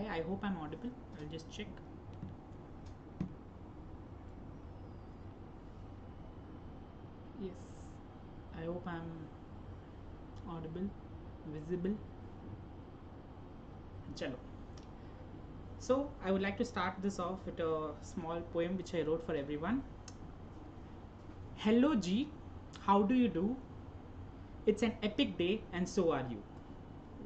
Hi, I hope I'm audible. I'll just check. Yes, I hope I'm audible, visible. Chalo. So I would like to start this off with a small poem which I wrote for everyone. Hello G, how do you do? It's an epic day and so are you.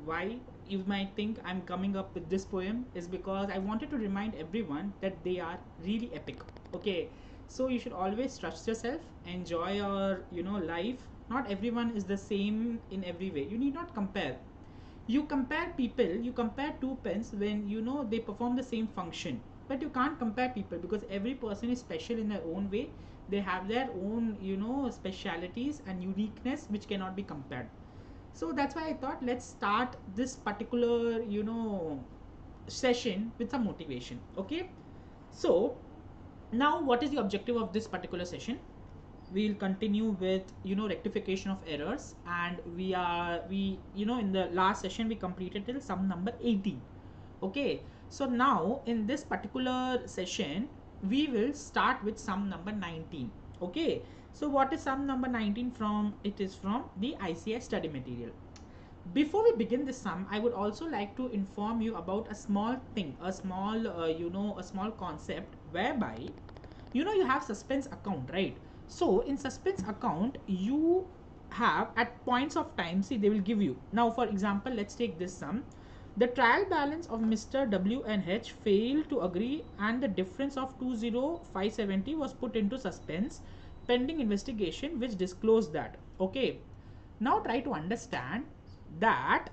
Why you might think I'm coming up with this poem is because I wanted to remind everyone that they are really epic. Okay, so you should always trust yourself, enjoy your life. Not everyone is the same in every way. You need not compare. You compare people, you compare two pens when they perform the same function, but you can't compare people because every person is special in their own way. They have their own specialities and uniqueness which cannot be compared. So that's why I thought let's start this particular session with some motivation. Okay, so now what is the objective of this particular session? We'll continue with rectification of errors, and we in the last session we completed till sum number 18. Okay, so now in this particular session we will start with sum number 19. Okay, so what is sum number 19 from? It is from the ICAI study material. Before we begin this sum, I would also like to inform you about a small thing, a small a small concept whereby you have suspense account, right? So in suspense account you have at points of time, see, they will give you. Now for example, let's take this sum. The trial balance of Mr. W and H failed to agree and the difference of 20570 was put into suspense pending investigation which disclosed that. Okay, now try to understand that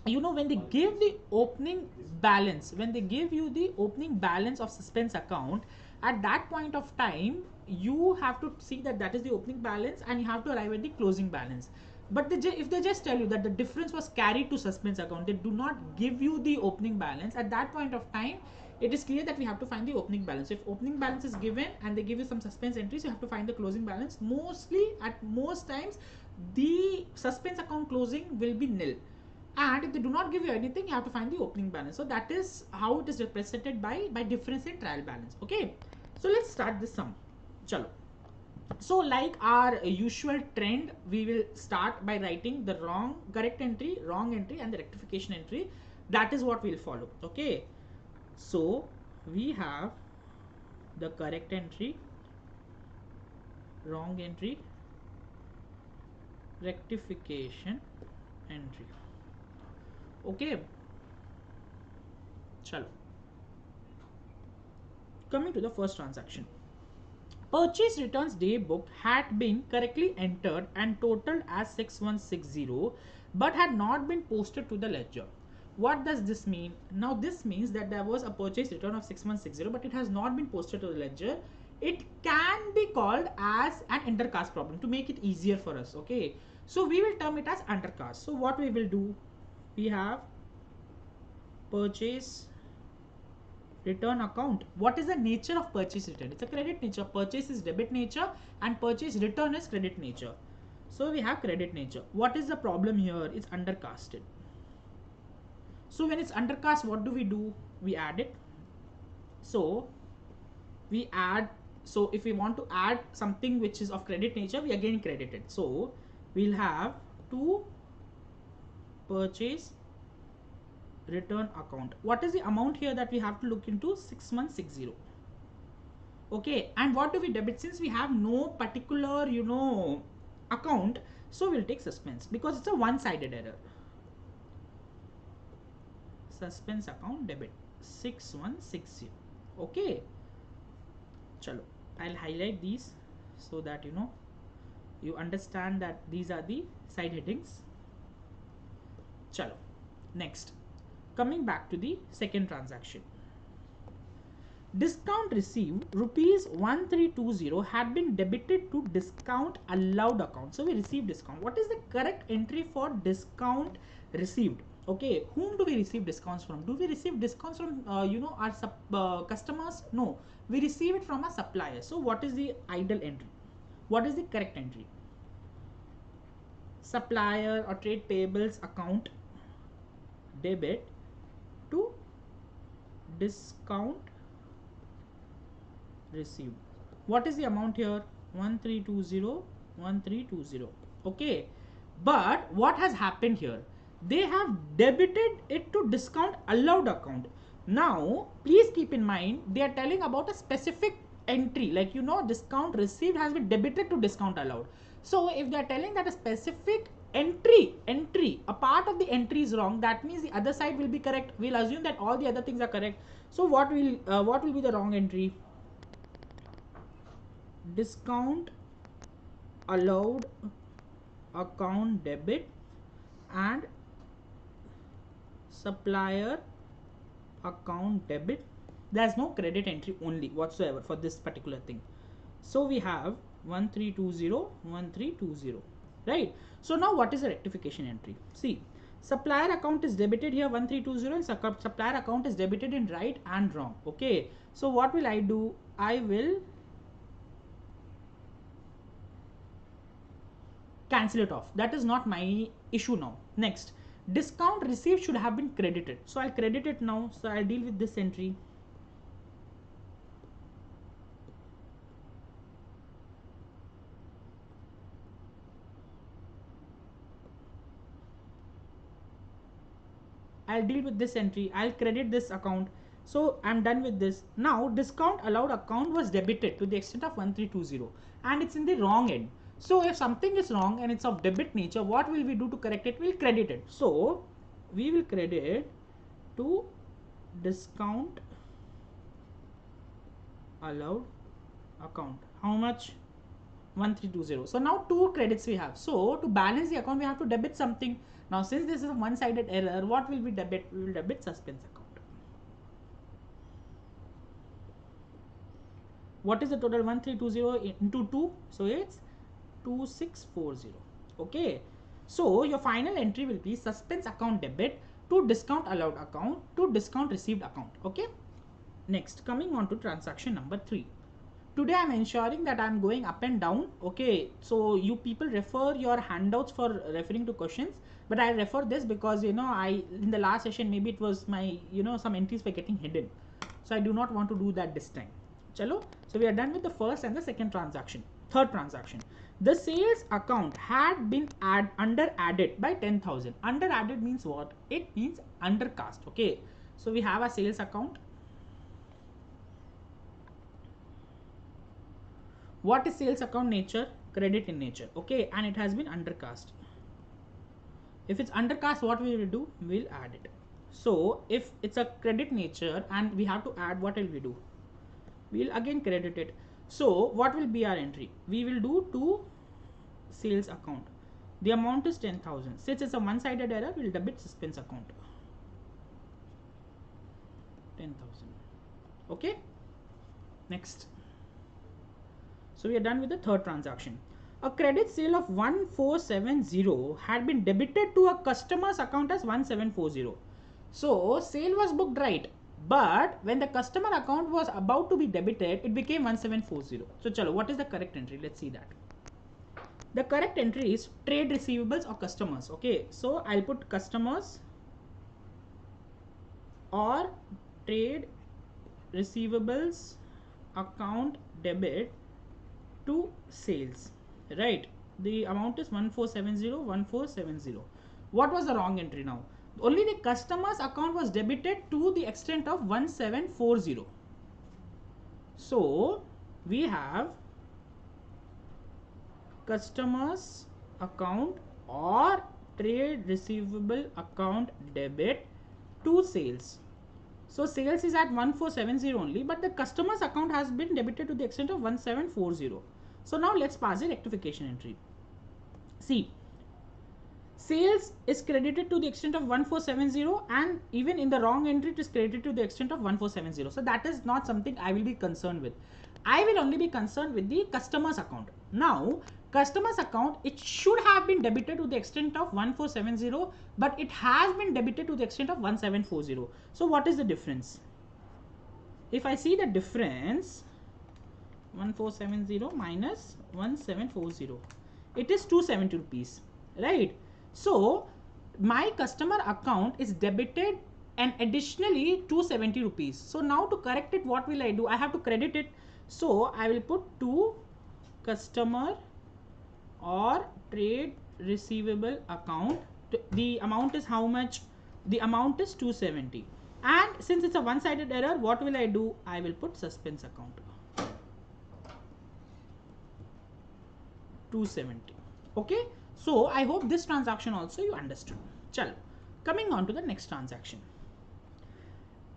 when they give the opening balance, when they give you the opening balance of suspense account, at that point of time you have to see that that is the opening balance and you have to arrive at the closing balance. But if they just tell you that the difference was carried to suspense account, they do not give you the opening balance. At that point of time it is clear that we have to find the opening balance. If opening balance is given and they give you some suspense entries, you have to find the closing balance. Mostly, at most times, the suspense account closing will be nil, and if they do not give you anything, you have to find the opening balance. So that is how it is represented by difference in trial balance. Okay, so let's start this sum. Chalo. So like our usual trend, we will start by writing the correct entry, wrong entry, and the rectification entry. That is what we'll follow. Okay, so we have the correct entry, wrong entry, rectification entry. Okay, chalo. Coming to the first transaction. Purchase returns day book had been correctly entered and totaled as 6160 but had not been posted to the ledger. What does this mean? Now this means that there was a purchase return of 6160 but it has not been posted to the ledger. It can be called as an intercast problem to make it easier for us. Okay, so we will term it as undercast. So what we will do, we have purchase return account. What is the nature of purchase return? It's a credit nature. Purchase is debit nature and purchase return is credit nature. So we have credit nature. What is the problem here? It's undercasted. So when it's undercast, what do? We add it. So we add, so if we want to add something which is of credit nature, we again credit it. So we'll have to purchase return account. What is the amount here that we have to look into? 6160. Okay, and what do we debit? Since we have no particular account, so we'll take suspense because it's a one-sided error. Suspense account debit 6160. Okay, chalo, I'll highlight these so that you understand that these are the side headings. Chalo, next, coming back to the second transaction. Discount received rupees 1320 had been debited to discount allowed account. So we received discount. What is the correct entry for discount received? Okay, whom do we receive discounts from? Do we receive discounts from our customers? No, we receive it from our suppliers. So what is the ideal entry? What is the correct entry? Supplier or trade payables account debit to discount received. What is the amount here? 1320. Okay, but what has happened here? They have debited it to discount allowed account. Now please keep in mind, they are telling about a specific entry, like discount received has been debited to discount allowed. So if they are telling that a specific entry, a part of the entry is wrong, that means the other side will be correct. We'll assume that all the other things are correct. So what will be the wrong entry? Discount allowed account debit and supplier account debit. There's no credit entry only whatsoever for this particular thing. So we have 1320, right? So now what is the rectification entry? See, supplier account is debited here 1320 and supplier account is debited in right and wrong. Okay, so what will I do? I will cancel it off. That is not my issue now. Next, discount received should have been credited. So I'll credit it now. So I'll deal with this entry. I'll deal with this entry. I'll credit this account. So I'm done with this. Now discount allowed account was debited to the extent of 1320 and it's in the wrong end. So if something is wrong and it's of debit nature, what will we do to correct it? We'll credit it. So we will credit to discount allowed account. How much? 1320. So now two credits we have. So to balance the account, we have to debit something. Now since this is a one-sided error, what will we debit? We will debit suspense account. What is the total? 1320 into 2? So it's 2640. Okay. So your final entry will be suspense account debit to discount allowed account to discount received account. Okay. Next, coming on to transaction number 3. Today I'm ensuring that I'm going up and down. Okay, so you people refer your handouts for referring to questions, but I refer this because in the last session maybe it was my some entries were getting hidden, so I do not want to do that this time. Chalo, so we are done with the first and the second transaction. Third transaction, the sales account had been under added by 10,000. Under added means what? It means undercast. Okay, so we have a sales account. What is sales account nature? Credit in nature. Okay, and it has been undercast. If it's undercast, what we will do? We'll add it. So if it's a credit nature and we have to add, what will we do? We'll again credit it. So what will be our entry? We will do to sales account. The amount is 10,000. Since it's a one-sided error, we'll debit suspense account. 10,000. Okay. Next. So we are done with the third transaction. A credit sale of 1470 had been debited to a customer's account as 1740. So sale was booked right, but when the customer account was about to be debited, it became 1740. So chalo, what is the correct entry? Let's see that. The correct entry is trade receivables or customers. Okay, so I'll put customers or trade receivables account debit to sales, right? The amount is 1470. What was the wrong entry now? Only the customer's account was debited to the extent of 1740. So we have customer's account or trade receivable account debit to sales. So sales is at 1470 only, but the customer's account has been debited to the extent of 1740. So now let's pass the rectification entry. See, sales is credited to the extent of 1470 and even in the wrong entry it is credited to the extent of 1470. So that is not something I will be concerned with. I will only be concerned with the customer's account. Now, customer's account, it should have been debited to the extent of 1470, but it has been debited to the extent of 1740. So what is the difference? If I see the difference, 1470 minus 1740, it is 270 rupees, right? So my customer account is debited and additionally 270 rupees. So now to correct it, what will I do? I have to credit it. So I will put to customer or trade receivable account. The amount is how much? The amount is 270. And since it's a one-sided error, what will I do? I will put suspense account 270. Okay, so I hope this transaction also you understood. Chalo, coming on to the next transaction.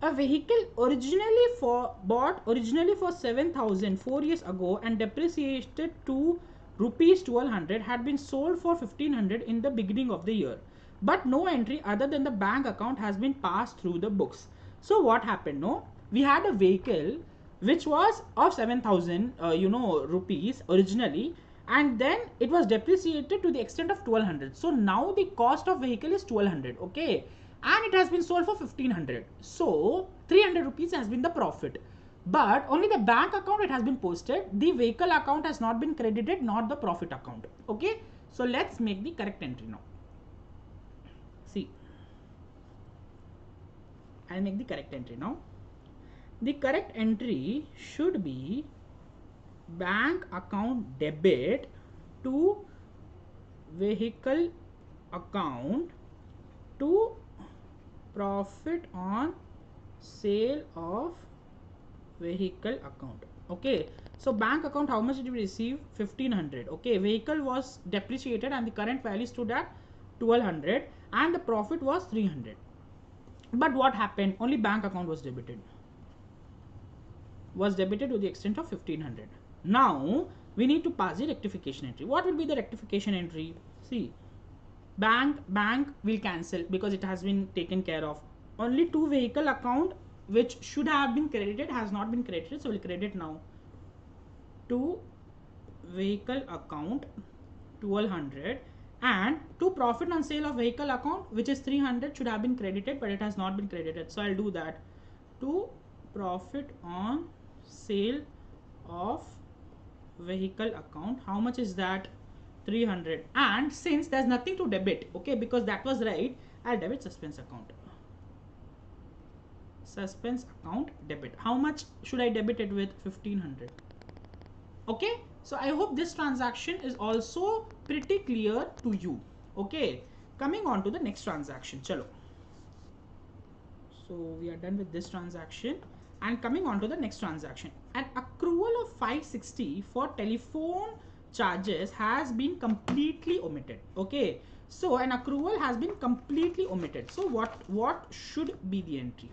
A vehicle bought originally for 7,000 4 years ago and depreciated to rupees 1200 had been sold for 1500 in the beginning of the year, but no entry other than the bank account has been passed through the books. So what happened? No, we had a vehicle which was of 7,000 rupees originally, and then it was depreciated to the extent of 1200. So now the cost of vehicle is 1200. Okay, and it has been sold for 1500. So 300 rupees has been the profit, but only the bank account it has been posted. The vehicle account has not been credited, not the profit account. Okay, so let's make the correct entry now. See, I'll make the correct entry now. The correct entry should be bank account debit to vehicle account to profit on sale of vehicle account. Okay, so bank account, how much did we receive? 1500. Okay, vehicle was depreciated and the current value stood at 1200 and the profit was 300. But what happened? Only bank account was debited to the extent of 1500. Now we need to pass the rectification entry. What will be the rectification entry? See, bank will cancel because it has been taken care of. Only to vehicle account which should have been credited has not been credited, so we'll credit now. To vehicle account 1200 and to profit on sale of vehicle account, which is 300, should have been credited, but it has not been credited, so I'll do that. To profit on sale of vehicle account, how much is that? 300. And since there's nothing to debit, okay, because that was right, I'll debit suspense account. Suspense account debit. How much should I debit it with? 1500. Okay, so I hope this transaction is also pretty clear to you. Okay, coming on to the next transaction. Chalo, so we are done with this transaction and coming on to the next transaction. An accrual of 560 for telephone charges has been completely omitted. Okay, so an accrual has been completely omitted. So what should be the entry?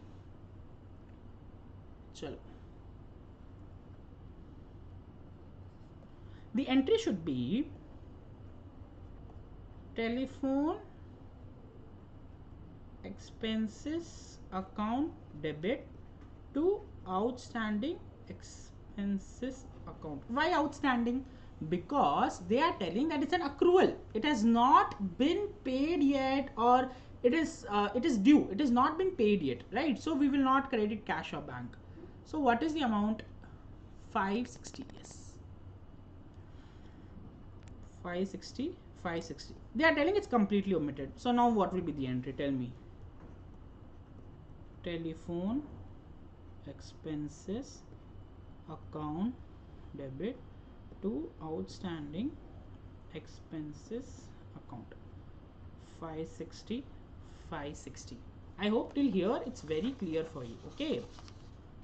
Chalo, the entry should be telephone expenses account debit to outstanding expenses account. Why outstanding? Because they are telling that it's an accrual. It has not been paid yet, or it is due. It has not been paid yet, right? So we will not credit cash or bank. So what is the amount? 560. Yes, 560. They are telling it's completely omitted. So now what will be the entry? Tell me. Telephone expenses account debit to outstanding expenses account. 560. I hope till here it's very clear for you. Okay,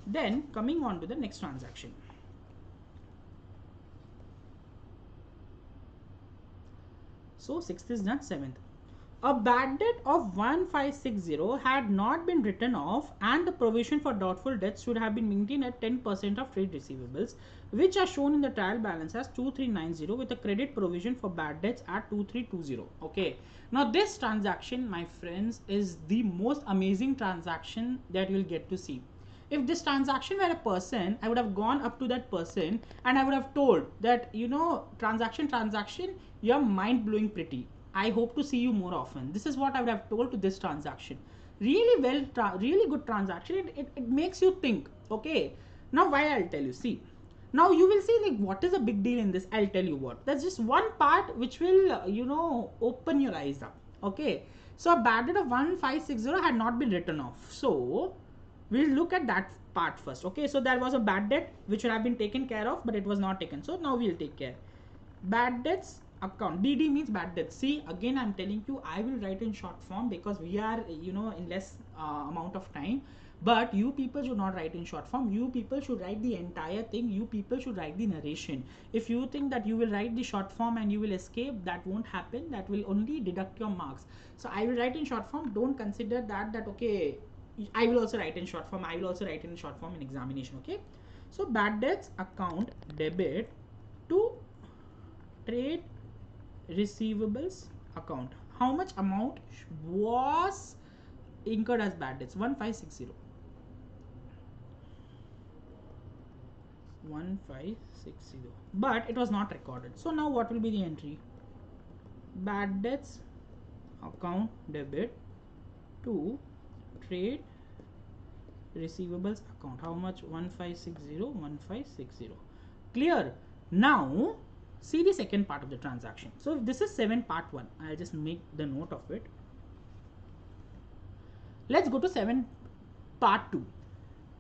then coming on to the next transaction. So 6th is done. 7th, a bad debt of 1560 had not been written off and the provision for doubtful debts should have been maintained at 10% of trade receivables, which are shown in the trial balance as 2390 with a credit provision for bad debts at 2320. Okay, now this transaction, my friends, is the most amazing transaction that you'll get to see. If this transaction were a person, I would have gone up to that person and I would have told that, transaction, you're mind blowing pretty. I hope to see you more often. This is what I would have told to this transaction. Really really good transaction. It makes you think. Okay, now why I'll tell you. See, now you will see like what is a big deal in this. I'll tell you what. There's just one part which will open your eyes up. Okay, So a bad debt of 1560 had not been written off. So we'll look at that part first. Okay, so there was a bad debt which should have been taken care of, but it was not taken. So now we'll take care. Bad debts account. BD means bad debts. See, again I'm telling you, I will write in short form because we are, in less amount of time. But you people should not write in short form. You people should write the entire thing. You people should write the narration. If you think that you will write the short form and you will escape, that won't happen. That will only deduct your marks. So I will write in short form. Don't consider that okay, I will also write in short form. I will also write in short form in examination. Okay. So bad debts account debit to trade receivables account. How much amount was incurred as bad debts? 1560. 1560. But it was not recorded. So now what will be the entry? Bad debts account debit to trade receivables account. How much? 1560. 1560. Clear? Now see the second part of the transaction. So if this is 7 part 1, I'll just make the note of it. Let's go to 7 part 2.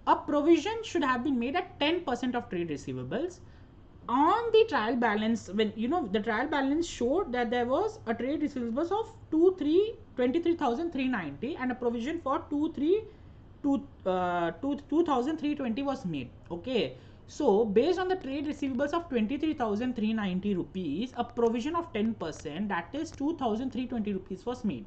A provision should have been made at 10% of trade receivables. On the trial balance, when the trial balance showed that there was a trade receivables of 23,390 and a provision for 2,320 was made. Okay. So based on the trade receivables of 23,390 rupees, a provision of 10%, that is 2,320 rupees was made.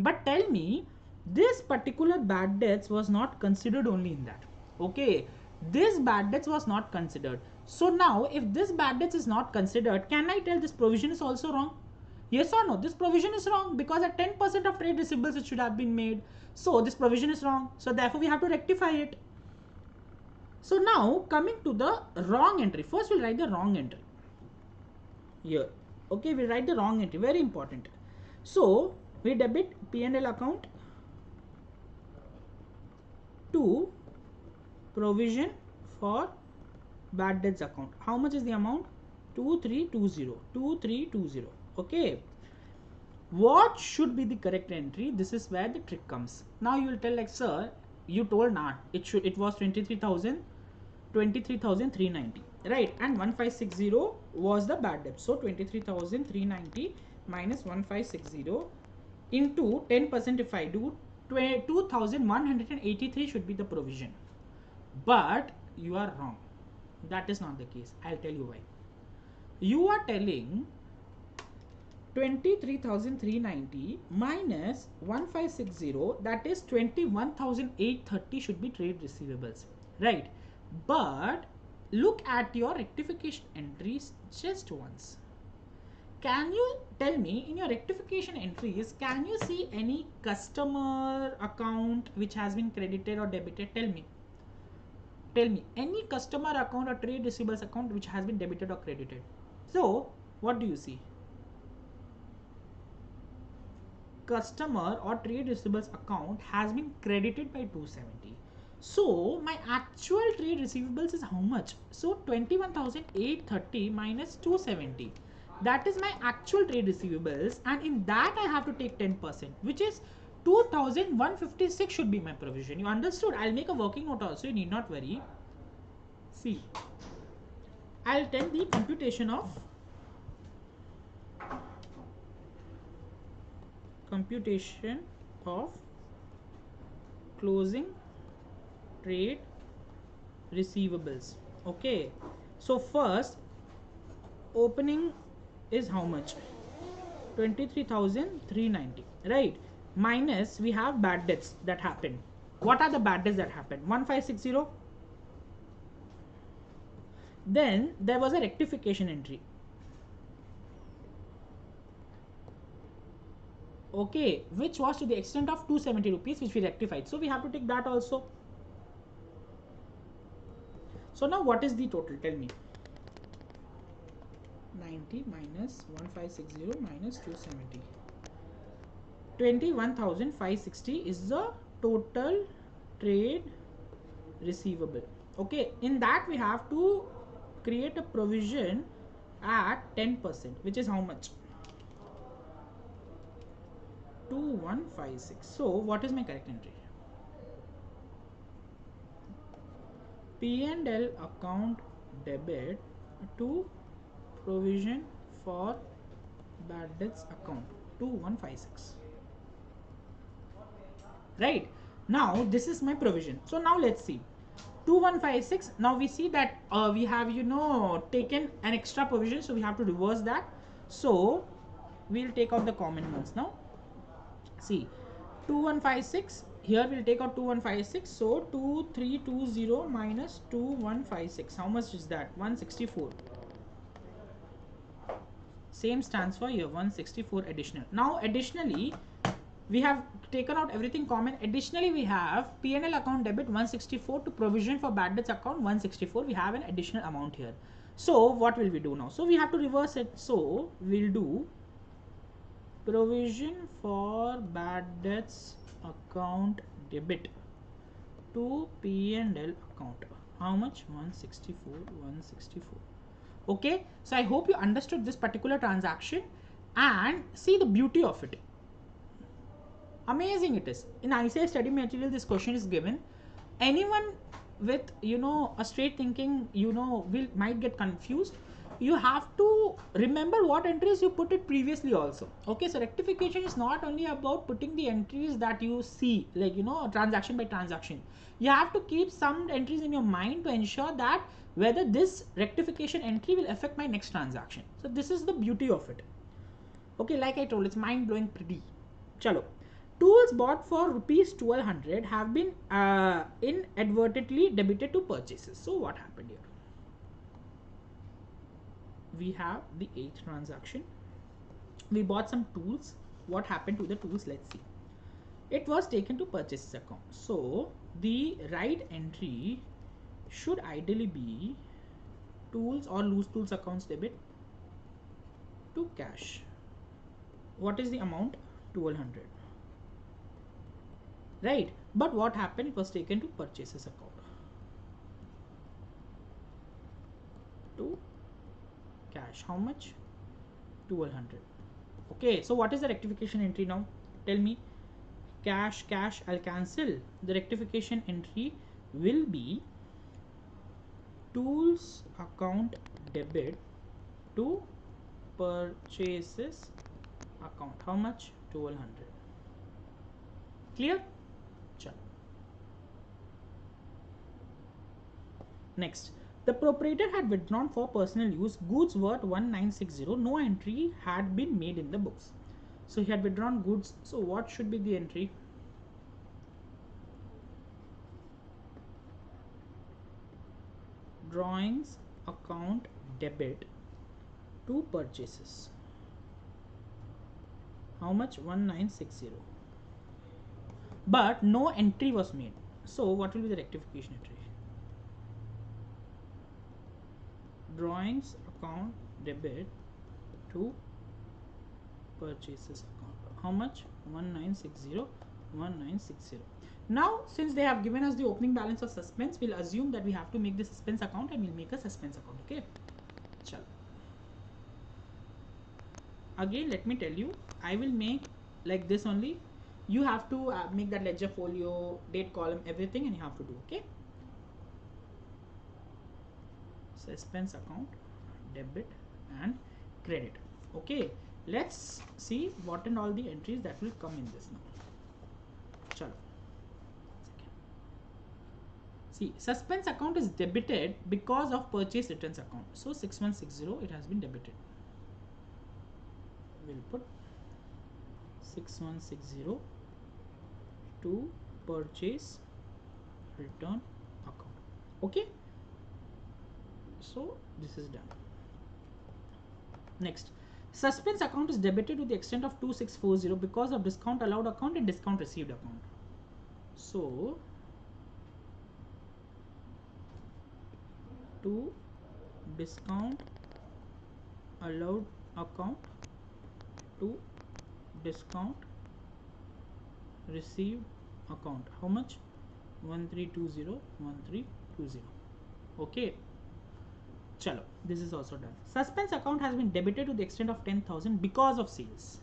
But tell me, this particular bad debts was not considered only in that. Okay, this bad debts was not considered. So now if this bad debts is not considered, can I tell this provision is also wrong? Yes or no? This provision is wrong because at 10% of trade receivables it should have been made. So this provision is wrong. So therefore we have to rectify it. So now coming to the wrong entry. First we'll write the wrong entry here. Okay, we'll write the wrong entry. Very important. So we debit P&L account to provision for bad debts account. How much is the amount? 2320. 2320. Okay. What should be the correct entry? This is where the trick comes. Now you will tell like, sir, you told not. It was 23,390, right? And 1560 was the bad debt. So 23,390 minus 1560 into 10%. If I do, 2,183 should be the provision. But you are wrong. That is not the case. I'll tell you why. You are telling 23,390 minus 1560, that is 21,830 should be trade receivables, right? But look at your rectification entries just once. Can you tell me in your rectification entries, can you see any customer account which has been credited or debited? Tell me any customer account or trade receivables account which has been debited or credited. So what do you see? Customer or trade receivables account has been credited by 270. So my actual trade receivables is how much? So 21,830 minus 270. That is my actual trade receivables, and in that I have to take 10%, which is 2,156 should be my provision. You understood? I'll make a working note also. You need not worry. See, I'll tell the computation of closing trade receivables. Okay, so first opening is how much? 23,390, right? Minus we have bad debts that happened. What are the bad debts that happened? 1560. Then there was a rectification entry. Okay, which was to the extent of 270 rupees, which we rectified. So we have to take that also. So now what is the total? Tell me. 90 minus 1560 minus 270. 21,560 is the total trade receivable. Okay, in that we have to create a provision at 10%, which is how much? 2156. So what is my correct entry? P&L account debit to provision for bad debts account 2156. Right, now this is my provision. So now let's see 2156. Now we see that we have taken an extra provision, so we have to reverse that. So we'll take out the common ones now. See, 2156, here we'll take out 2156. So 2320 minus 2156, how much is that? 164. Same stands for here, 164 additional. Now additionally we have taken out everything common. Additionally we have P&L account debit 164 to provision for bad debts account 164. We have an additional amount here. So what will we do now? So we have to reverse it. So we'll do provision for bad debts account debit to P&L account. How much? 164, 164. Okay, so I hope you understood this particular transaction and see the beauty of it. Amazing it is. In ICAI Study Material, this question is given. Anyone with a straight thinking might get confused. You have to remember what entries you put it previously also. Okay, so rectification is not only about putting the entries that you see, like transaction by transaction. You have to keep some entries in your mind to ensure that whether this rectification entry will affect my next transaction. So this is the beauty of it. Okay, like I told, it's mind blowing pretty. Chalo. Tools bought for rupees 1200 have been inadvertently debited to purchases. So what happened here? We have the 8th transaction. We bought some tools. What happened to the tools? Let's see. It was taken to purchases account. So the right entry should ideally be tools or loose tools accounts debit to cash. What is the amount? 1200. Right, but what happened? It was taken to purchases account to cash. How much? 1200. Okay, so what is the rectification entry now? Tell me. Cash, I'll cancel. The rectification entry will be tools account debit to purchases account. How much? 1200. Clear? Next, the proprietor had withdrawn for personal use goods worth 1960. No entry had been made in the books. So he had withdrawn goods. So what should be the entry? Drawings account debit to purchases. How much? 1960. But no entry was made. So what will be the rectification entry? Drawings account debit to purchases account. How much? 1960, 1960. Now since they have given us the opening balance of suspense, we'll assume that we have to make the suspense account and we'll make a suspense account. Okay, chalo. Again let me tell you, I will make like this only. You have to make that ledger folio, date column, everything, and you have to do. Okay, suspense account debit and credit. Okay, let's see what and all the entries that will come in this now. Chalo. See, suspense account is debited because of purchase returns account. So 6160, it has been debited. We'll put 6160 to purchase return account. Okay, so this is done. Next, suspense account is debited to the extent of 2640 because of discount allowed account and discount received account. So to discount allowed account to discount received account. How much? 1320, 1320. Okay, chalo, this is also done. Suspense account has been debited to the extent of 10,000 because of sales.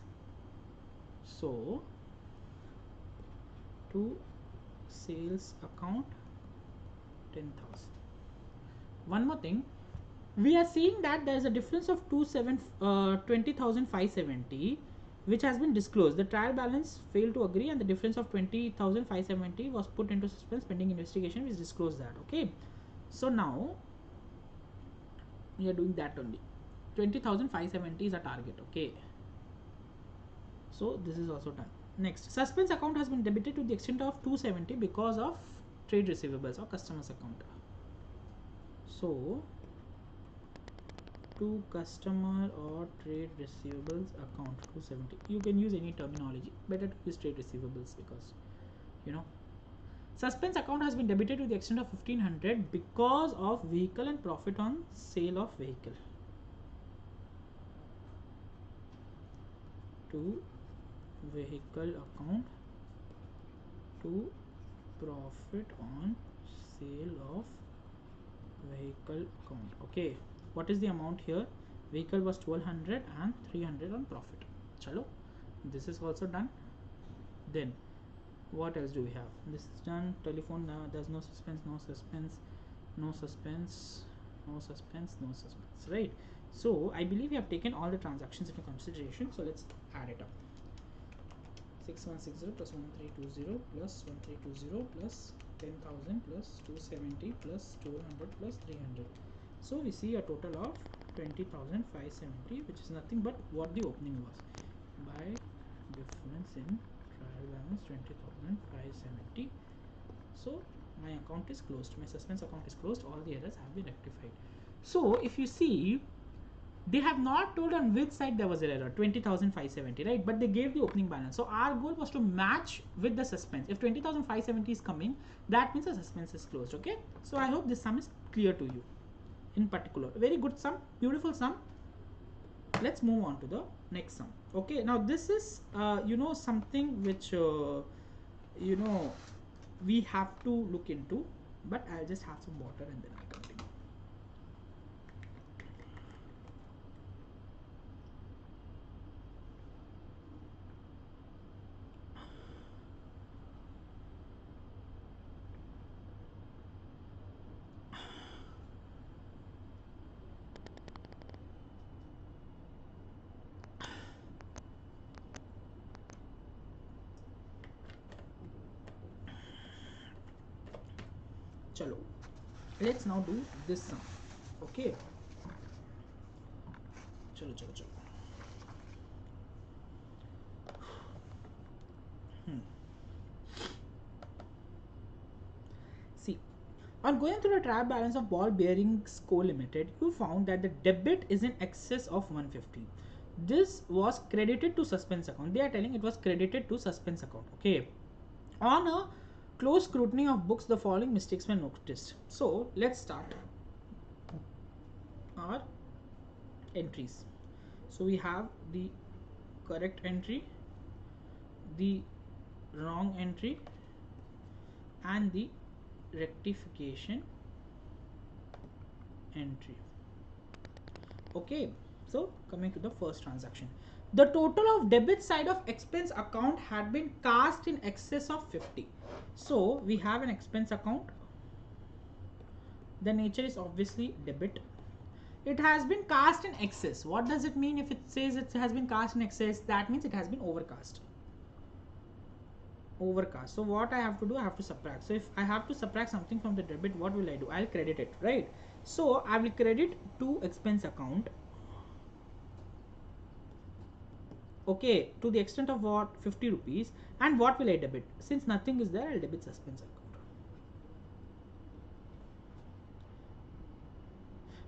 So to sales account 10,000. One more thing, we are seeing that there is a difference of 20,570 which has been disclosed. The trial balance failed to agree and the difference of 20,570 was put into suspense pending investigation, which disclosed that. Okay, so now we are doing that only. 20,570 is a target. Okay, so this is also done. Next, suspense account has been debited to the extent of 270 because of trade receivables or customers account. So to customer or trade receivables account 270, you can use any terminology, better to use trade receivables because suspense account has been debited to the extent of 1500 because of vehicle and profit on sale of vehicle. To vehicle account to profit on sale of vehicle account. Okay, what is the amount here? Vehicle was 1200 and 300 on profit. Chalo, this is also done. Then what else do we have? This is done. Telephone, there's no suspense, no suspense, no suspense, no suspense, no suspense, right? So I believe we have taken all the transactions into consideration. So let's add it up. 6160 plus 1320 plus 1320 plus 10,000 plus 270 plus 1200 plus 300. So we see a total of 20,570, which is nothing but what the opening was. By difference in trial balance 20,570. So my account is closed. My suspense account is closed. All the errors have been rectified. So if you see, they have not told on which side there was an error, 20,570, right? But they gave the opening balance. So our goal was to match with the suspense. If 20,570 is coming, that means the suspense is closed. Okay, so I hope this sum is clear to you. In particular, very good sum, beautiful sum. Let's move on to the next sum. Okay, now this is something which we have to look into, but I'll just have some water and then I'll continue. Chalo, let's now do this sum. Okay, chalo. See, on going through the trial balance of Ball Bearings Co Limited, you found that the debit is in excess of 150. This was credited to suspense account. They are telling it was credited to suspense account. Okay, on a close scrutiny of books, the following mistakes were noticed. So let's start our entries. So we have the correct entry, the wrong entry, and the rectification entry. Okay, so coming to the first transaction, the total of debit side of expense account had been cast in excess of 50. So we have an expense account. The nature is obviously debit. It has been cast in excess. What does it mean? If it says it has been cast in excess, that means it has been overcast. So what I have to do, I have to subtract. So if I have to subtract something from the debit, what will I do? I'll credit it, right? So I will credit to expense account. Okay, to the extent of what? 50 rupees. And what will I debit? Since nothing is there, I'll debit suspense account.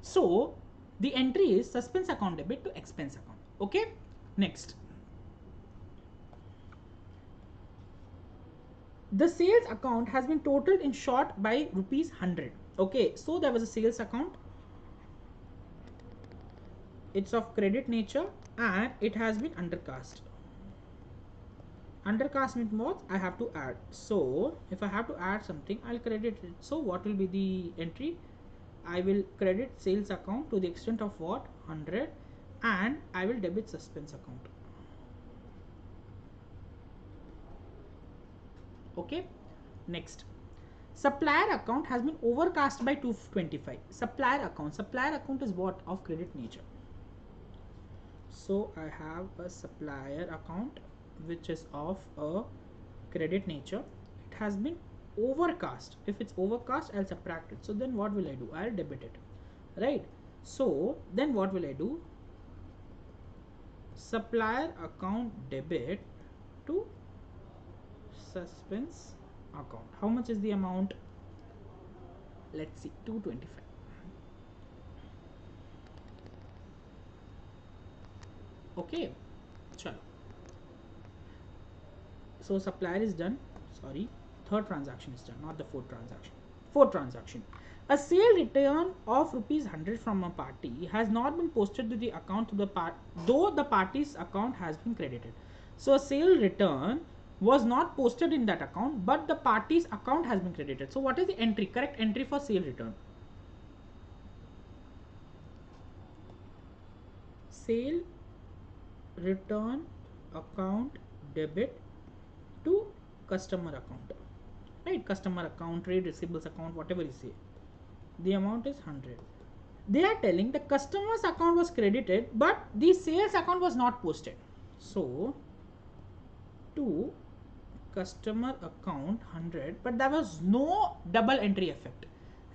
So the entry is suspense account debit to expense account. Okay, next. The sales account has been totaled in short by rupees 100. Okay, so there was a sales account. It's of credit nature and it has been undercast. Undercast means what? I have to add. So if I have to add something, I'll credit it. So what will be the entry? I will credit sales account to the extent of what? 100, and I will debit suspense account. Okay, next. Supplier account has been overcast by 225. Supplier account is what? Of credit nature. So I have a supplier account which is of a credit nature. It has been overcast. If it's overcast, I'll subtract it. So then what will I do? I'll debit it, right? So then what will I do? Supplier account debit to suspense account. How much is the amount? Let's see, 225. Okay, chalo. So supplier is done. Sorry, third transaction is done, not the fourth transaction. Fourth transaction. A sale return of rupees 100 from a party has not been posted to the account to the part, though the party's account has been credited. So a sale return was not posted in that account, but the party's account has been credited. So what is the entry? Correct entry for sale return. Sale return account debit to customer account, right? Customer account, trade receivables account, whatever you say. The amount is 100. They are telling the customer's account was credited, but the sales account was not posted. So to customer account 100, but there was no double entry effect,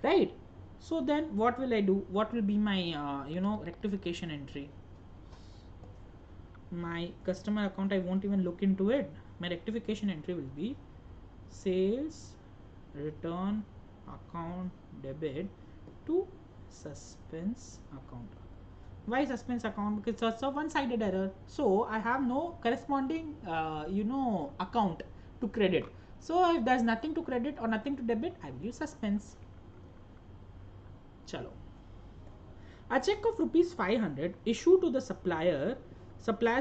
right? So then what will I do? What will be my rectification entry? My customer account, I won't even look into it. My rectification entry will be sales return account debit to suspense account. Why suspense account? Because it's a one-sided error, so I have no corresponding account to credit. So if there's nothing to credit or nothing to debit, I will use suspense. Chalo. A check of rupees 500 issued to the supplier's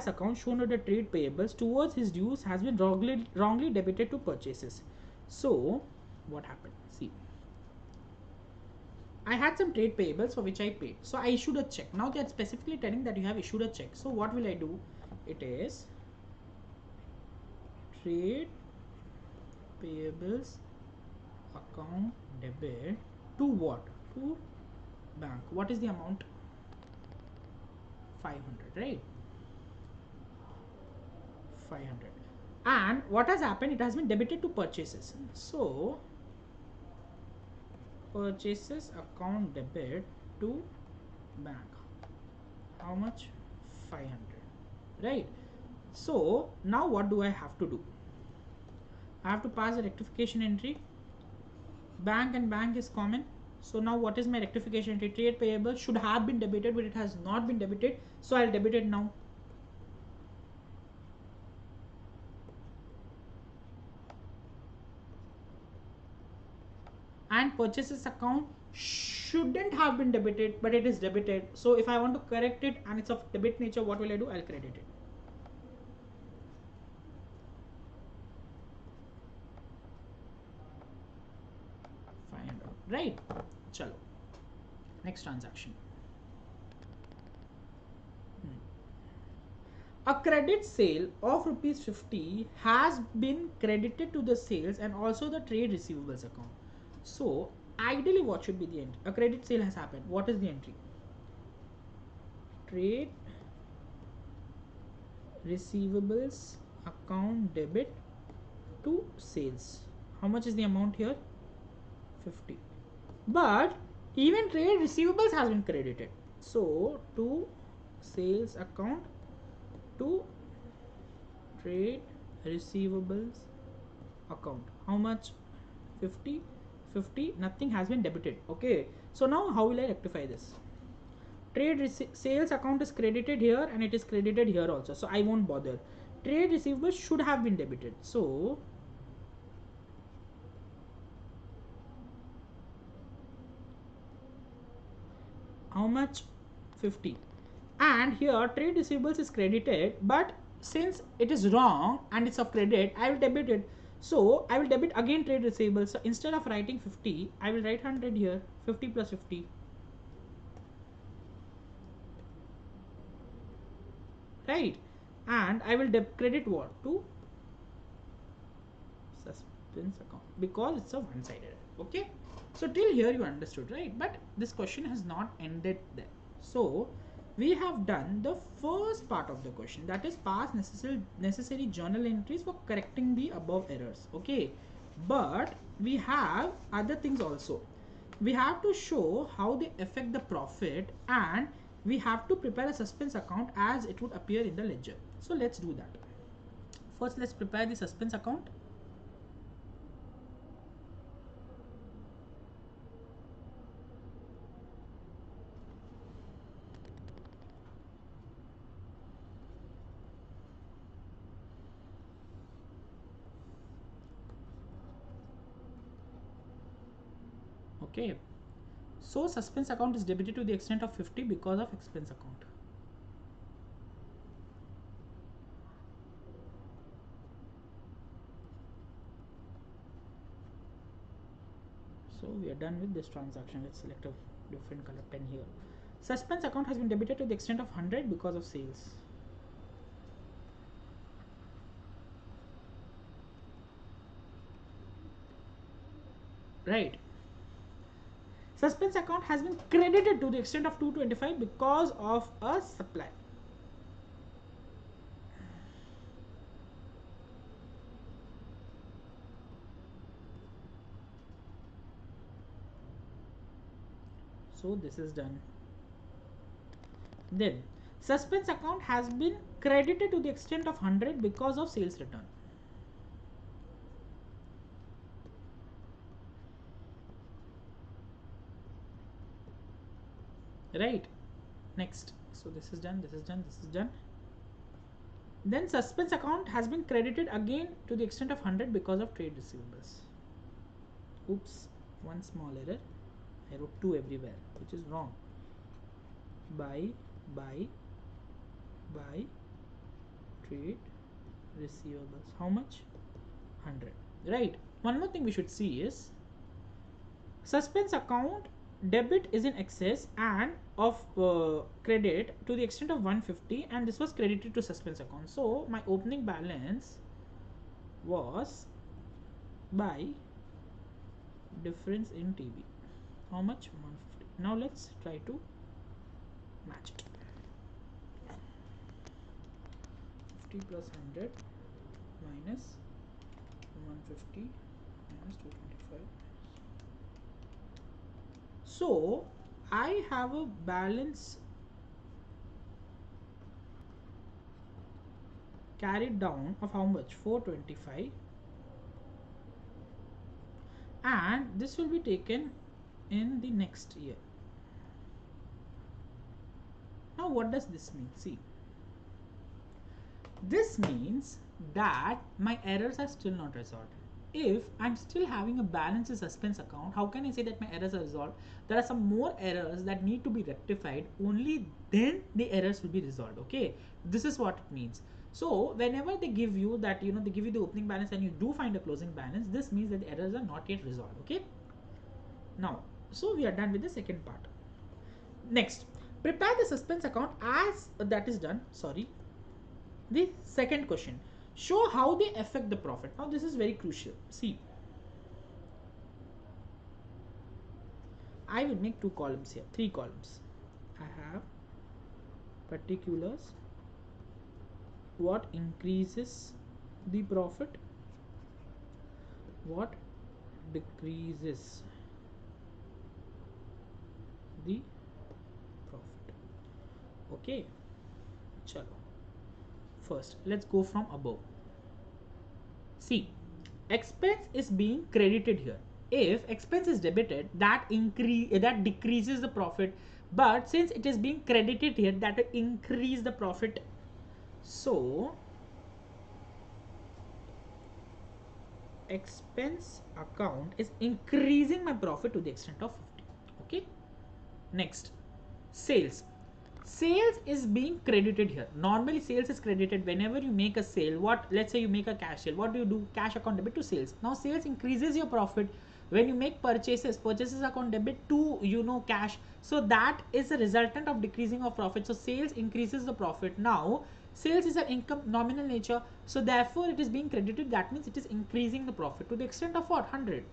account shown under trade payables towards his dues has been wrongly debited to purchases. So what happened? See, I had some trade payables for which I paid. So I issued a check. Now they are specifically telling that you have issued a check. So what will I do? It is trade payables account debit to what? To bank. What is the amount? 500, right? 500. And what has happened? It has been debited to purchases. So purchases account debit to bank. How much? 500, right? So now what do I have to do? I have to pass a rectification entry. Bank and bank is common. So now what is my rectification entry? Trade payable should have been debited, but it has not been debited. So I'll debit it now. And purchases account shouldn't have been debited, but it is debited. So if I want to correct it and it's of debit nature, what will I do? I'll credit it. Right? Chalo. Next transaction. A credit sale of rupees 50 has been credited to the sales and also the trade receivables account. So ideally what should be the entry? A credit sale has happened. What is the entry? Trade receivables account debit to sales. How much is the amount here? 50. But even trade receivables has been credited. So to sales account to trade receivables account. How much? 50. 50. Nothing has been debited. Okay. So now how will I rectify this? Trade sales account is credited here and it is credited here also. So I won't bother. Trade receivables should have been debited. So how much? 50. And here trade receivables is credited, but since it is wrong and it's of credit, I will debit it. So I will debit again trade receivables. So instead of writing 50, I will write 100 here. 50 plus 50. Right? And I will credit what? To suspense suspense account, because it's a one-sided. Okay, so till here you understood, right? But this question has not ended there. So we have done the first part of the question, that is past necessary journal entries for correcting the above errors. Okay, but we have other things also. We have to show how they affect the profit, and we have to prepare a suspense account as it would appear in the ledger. So let's do that. First, let's prepare the suspense account. Okay, so suspense account is debited to the extent of 50 because of expense account. So we are done with this transaction. Let's select a different color pen here. Suspense account has been debited to the extent of 100 because of sales. Right. Suspense account has been credited to the extent of 225 because of a supply. So this is done. Then suspense account has been credited to the extent of 100 because of sales return. Right. Next. So this is done, this is done, this is done. Then suspense account has been credited again to the extent of 100 because of trade receivables. Oops, one small error. I wrote 2 everywhere, which is wrong. Buy trade receivables. How much? 100. Right. One more thing we should see is suspense account debit is in excess and of credit to the extent of 150, and this was credited to suspense account. So my opening balance was by difference in TB. How much? 150. Now let's try to match it. 50 plus 100 minus 150 minus 225. So I have a balance carried down of how much? 425, and this will be taken in the next year. Now what does this mean? See, this means that my errors are still not resolved. If I'm still having a balance in suspense account, how can I say that my errors are resolved? There are some more errors that need to be rectified. Only then the errors will be resolved. Okay, this is what it means. So whenever they give you that, they give you the opening balance and you do find a closing balance, this means that the errors are not yet resolved. Okay, now so we are done with the second part. Next, prepare the suspense account as that is done. Sorry, the second question, show how they affect the profit. Now this is very crucial. See, I will make 2 columns here, 3 columns. I have particulars, what increases the profit, what decreases the profit. Okay, chalo. First, let's go from above. See, expense is being credited here. If expense is debited, that decreases the profit, but since it is being credited here, that will increase the profit. So expense account is increasing my profit to the extent of 50. Okay, next, sales. Sales is being credited here. Normally sales is credited whenever you make a sale. Let's say you make a cash sale, what do? Cash account debit to sales. Now sales increases your profit, when you make purchases account debit to cash, so that is a resultant of decreasing of profit. So sales increases the profit. Now sales is an income nominal nature, so therefore it is being credited. That means it is increasing the profit to the extent of what? 100.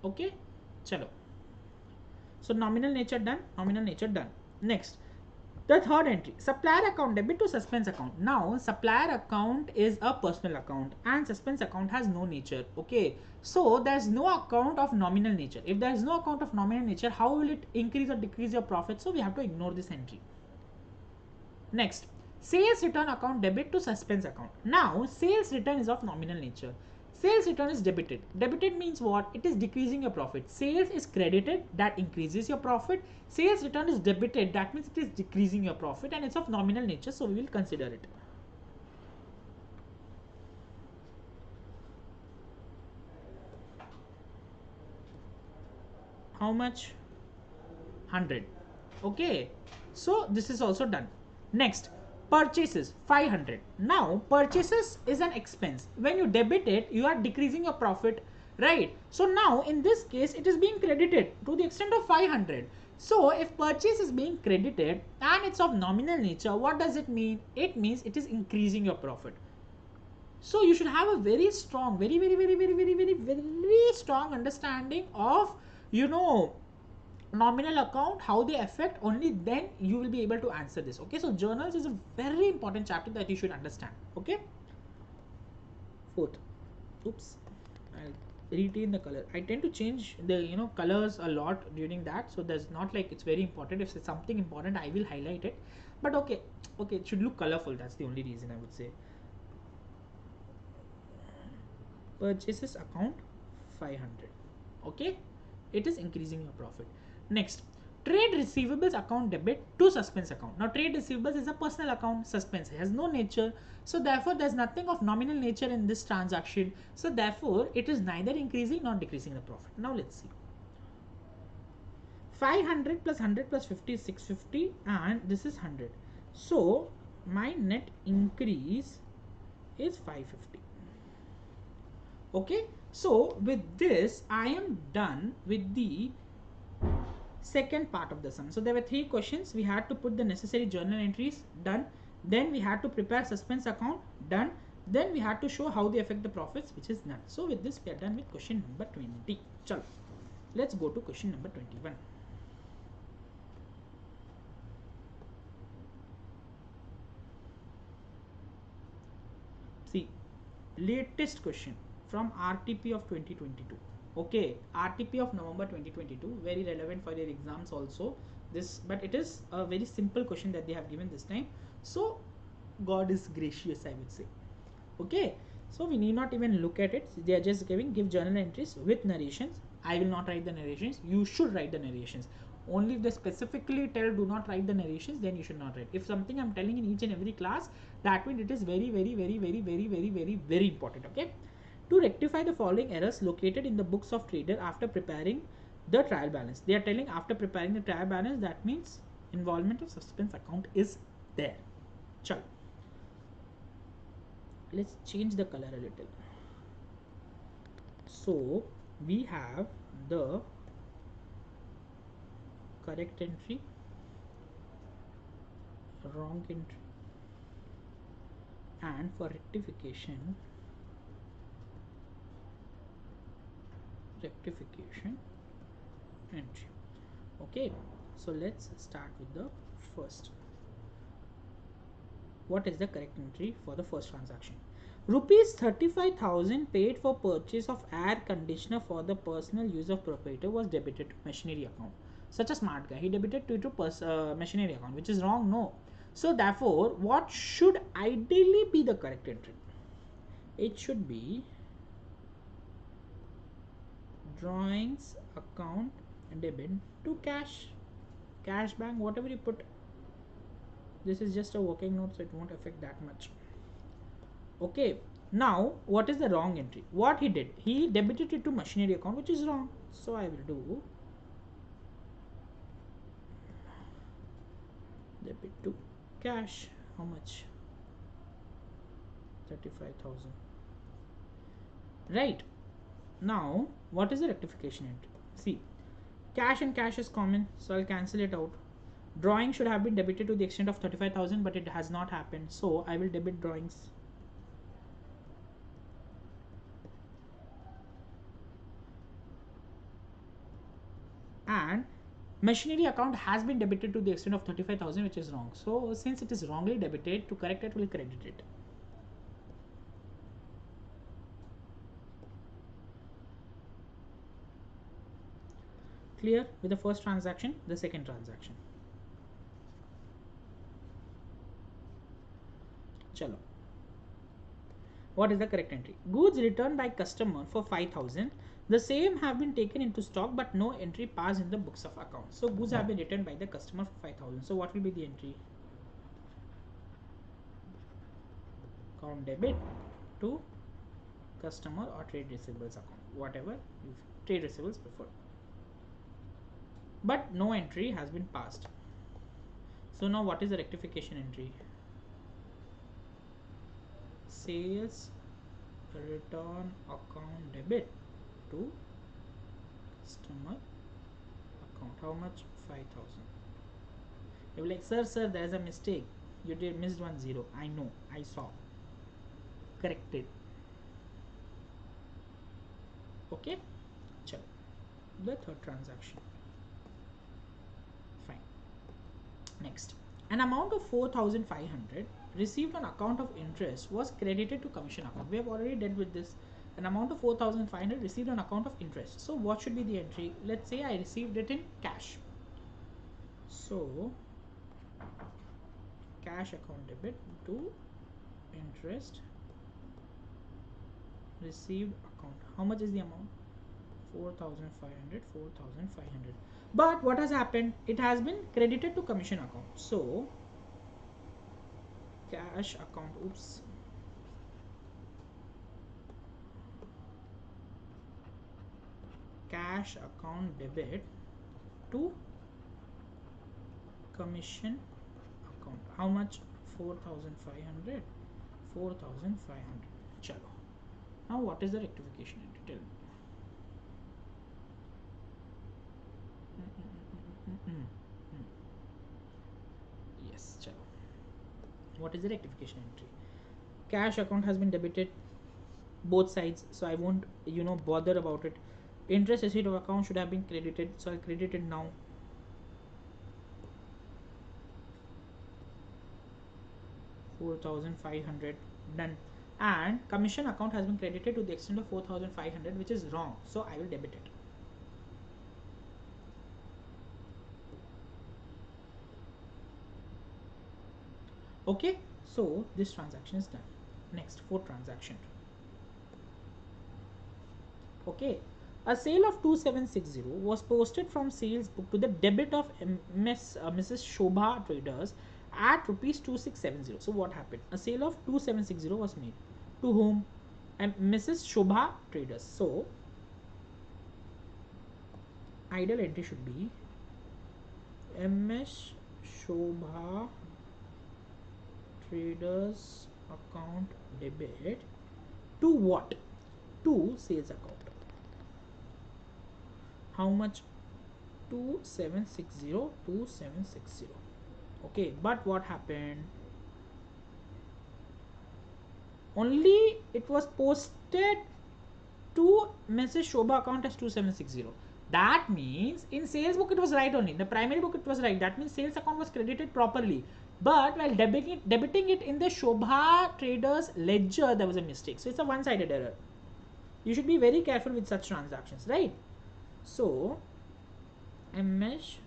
Okay, chalo. So nominal nature done, nominal nature done. Next, the third entry, supplier account debit to suspense account. Now supplier account is a personal account and suspense account has no nature. Okay, so there's no account of nominal nature. If there is no account of nominal nature, how will it increase or decrease your profit? So we have to ignore this entry. Next, sales return account debit to suspense account. Now sales return is of nominal nature. Sales return is debited. Debited means what? It is decreasing your profit. Sales is credited, that increases your profit. Sales return is debited, that means it is decreasing your profit, and it's of nominal nature, so we will consider it. How much? 100. Okay, so this is also done. Next, purchases 500. Now purchases is an expense. When you debit it, you are decreasing your profit, right? So now in this case it is being credited to the extent of 500. So if purchase is being credited and it's of nominal nature, what does it mean? It means it is increasing your profit. So you should have a very strong, very strong understanding of nominal account, how they affect. Only then you will be able to answer this. Okay, so journals is a very important chapter that you should understand. Okay, fourth, oops, I'll retain the color. I tend to change the colors a lot during that, so there's not like it's very important. If it's something important, I will highlight it, but okay, it should look colorful. That's the only reason I would say. Purchases account 500. Okay, it is increasing your profit. Next, trade receivables account debit to suspense account. Now trade receivables is a personal account, suspense has no nature, so therefore there's nothing of nominal nature in this transaction, so therefore it is neither increasing nor decreasing the profit. Now let's see, 500 plus 100 plus 50 is 650, and this is 100, so my net increase is 550. Okay, so with this I am done with the second part of the sum. So there were 3 questions. We had to put the necessary journal entries, done. Then we had to prepare suspense account, done. Then we had to show how they affect the profits, which is done. So with this we are done with question number 20. Chalo, let's go to question number 21. See, latest question from RTP of 2022. Okay, RTP of November 2022, very relevant for your exams also. This, but it is a very simple question that they have given this time, so God is gracious, I would say. Okay, so we need not even look at it. They are just give journal entries with narrations. I will not write the narrations. You should write the narrations. Only if they specifically tell do not write the narrations, then you should not write. If something I'm telling in each and every class, that means it is very important. Okay, to rectify the following errors located in the books of trader after preparing the trial balance. They are telling after preparing the trial balance, that means involvement of suspense account is there. Chalo, let's change the color a little. So we have the correct entry, wrong entry, and for rectification entry. Okay, so let's start with the first. What is the correct entry for the first transaction? Rupees 35,000 paid for purchase of air conditioner for the personal use of proprietor was debited to machinery account. Such a smart guy, he debited to machinery account, which is wrong. No, so therefore what should ideally be the correct entry? It should be drawings account debit to cash bank, whatever you put. This is just a working note, so it won't affect that much. Okay, now what is the wrong entry? What he did, he debited it to machinery account, which is wrong. So I will do debit to cash. How much? 35,000. Right. Now, what is the rectification entry? See, cash and cash is common, so I'll cancel it out. Drawing should have been debited to the extent of 35,000, but it has not happened, so I will debit drawings. And machinery account has been debited to the extent of 35,000, which is wrong. So since it is wrongly debited, to correct it, we'll credit it. Clear with the first transaction, the second transaction. Chalo. What is the correct entry? Goods returned by customer for 5,000. The same have been taken into stock, but no entry passed in the books of accounts. So goods have been returned by the customer for 5,000. So what will be the entry? Account debit to customer or trade receivables account, whatever you trade receivables prefer. But no entry has been passed. So now what is the rectification entry? Sales return account debit to customer account. How much? 5,000. You're like, sir, there is a mistake. You did missed 1 0. I know, I saw. Corrected. Okay. Chalo. The third transaction. Fine. Next, an amount of 4,500 received on account of interest was credited to commission account. We have already dealt with this. An amount of 4,500 received on account of interest. So what should be the entry? Let's say I received it in cash. So cash account debit to interest received account. How much is the amount? 4,500, 4,500. But what has happened? It has been credited to commission account. So cash account, oops, cash account debit to commission account. How much? 4,500, 4,500. Chalo. Now what is the rectification entry? Tell me. Yes, chalo. What is the rectification entry? Cash account has been debited both sides, so I won't bother about it. Interest receipt of account should have been credited, so I'll credit it now. $4,500 done. And commission account has been credited to the extent of 4,500, which is wrong, so I will debit it. Okay, so this transaction is done. Next, fourth transaction. Okay, a sale of 2,760 was posted from sales book to the debit of Mrs. Shobha Traders at rupees 2,670. So what happened? A sale of 2,760 was made. To whom? And Mrs. Shobha Traders. So ideal entry should be MS Shobha Traders account debit to what? To sales account. How much? 2,760, 2,760. Okay, but what happened? Only it was posted to Mrs. Shobha account as 2,760. That means in sales book it was right only. In the primary book it was right. That means sales account was credited properly. But while debiting it in the Shobha Traders ledger, there was a mistake. So it's a one-sided error. You should be very careful with such transactions, right? So MS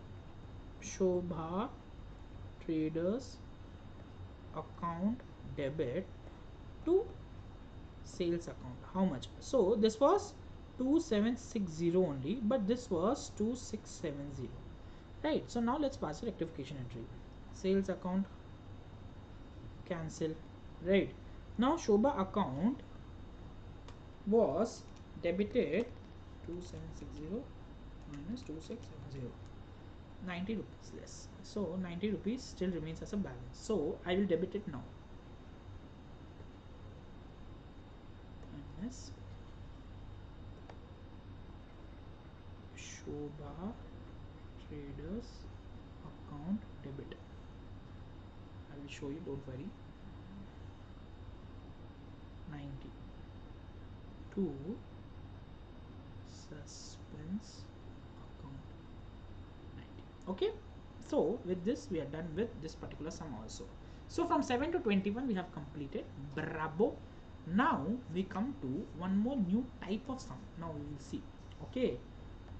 Shobha Traders account debit to sales account. How much? So this was 2,760 only, but this was 2,670. Right. So now let's pass the rectification entry. Sales account, cancel. Right. Now Shobha account was debited 2,760 minus 2,670. 90 rupees less. So 90 rupees still remains as a balance. So I will debit it now. Minus Shobha Traders account debit. I will show you, don't worry. 90 to suspense account 90. Okay, so with this we are done with this particular sum also. So from 7 to 21 we have completed. Bravo. Now we come to one more new type of sum. Now we will see. Okay,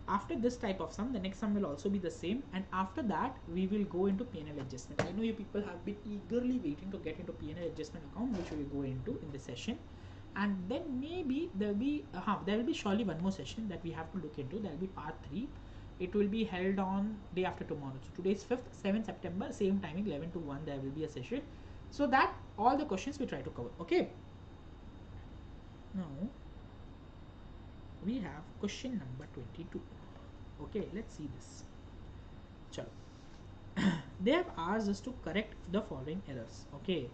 after this type of sum, the next sum will also be the same, and after that we will go into P&L adjustment. I know you people have been eagerly waiting to get into P&L adjustment account, which we will go into in this session. And then maybe there will be surely one more session that we have to look into. There will be part 3. It will be held on day after tomorrow. So today is 5th, 7th September, same timing, 11 to 1 there will be a session. So that all the questions we try to cover. Okay. Now we have question number 22. Okay, let's see this. Chalo. They have asked us to correct the following errors. Okay,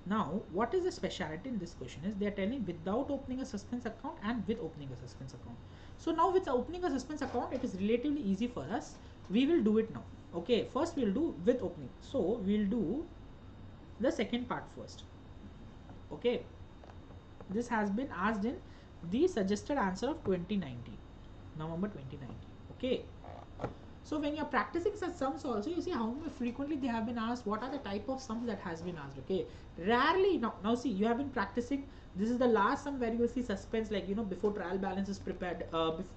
now what is the speciality in this question is they are telling without opening a suspense account and with opening a suspense account. So now with opening a suspense account, it is relatively easy for us. We will do it now. Okay, first we'll do with opening. So we'll do the second part first. Okay, this has been asked in the suggested answer of 2019, November 2019. Okay, so when you're practicing such sums also, you see how frequently they have been asked, what are the type of sums that has been asked. Okay, rarely. Now see, you have been practicing. This is the last sum where you will see suspense, like before trial balance is prepared,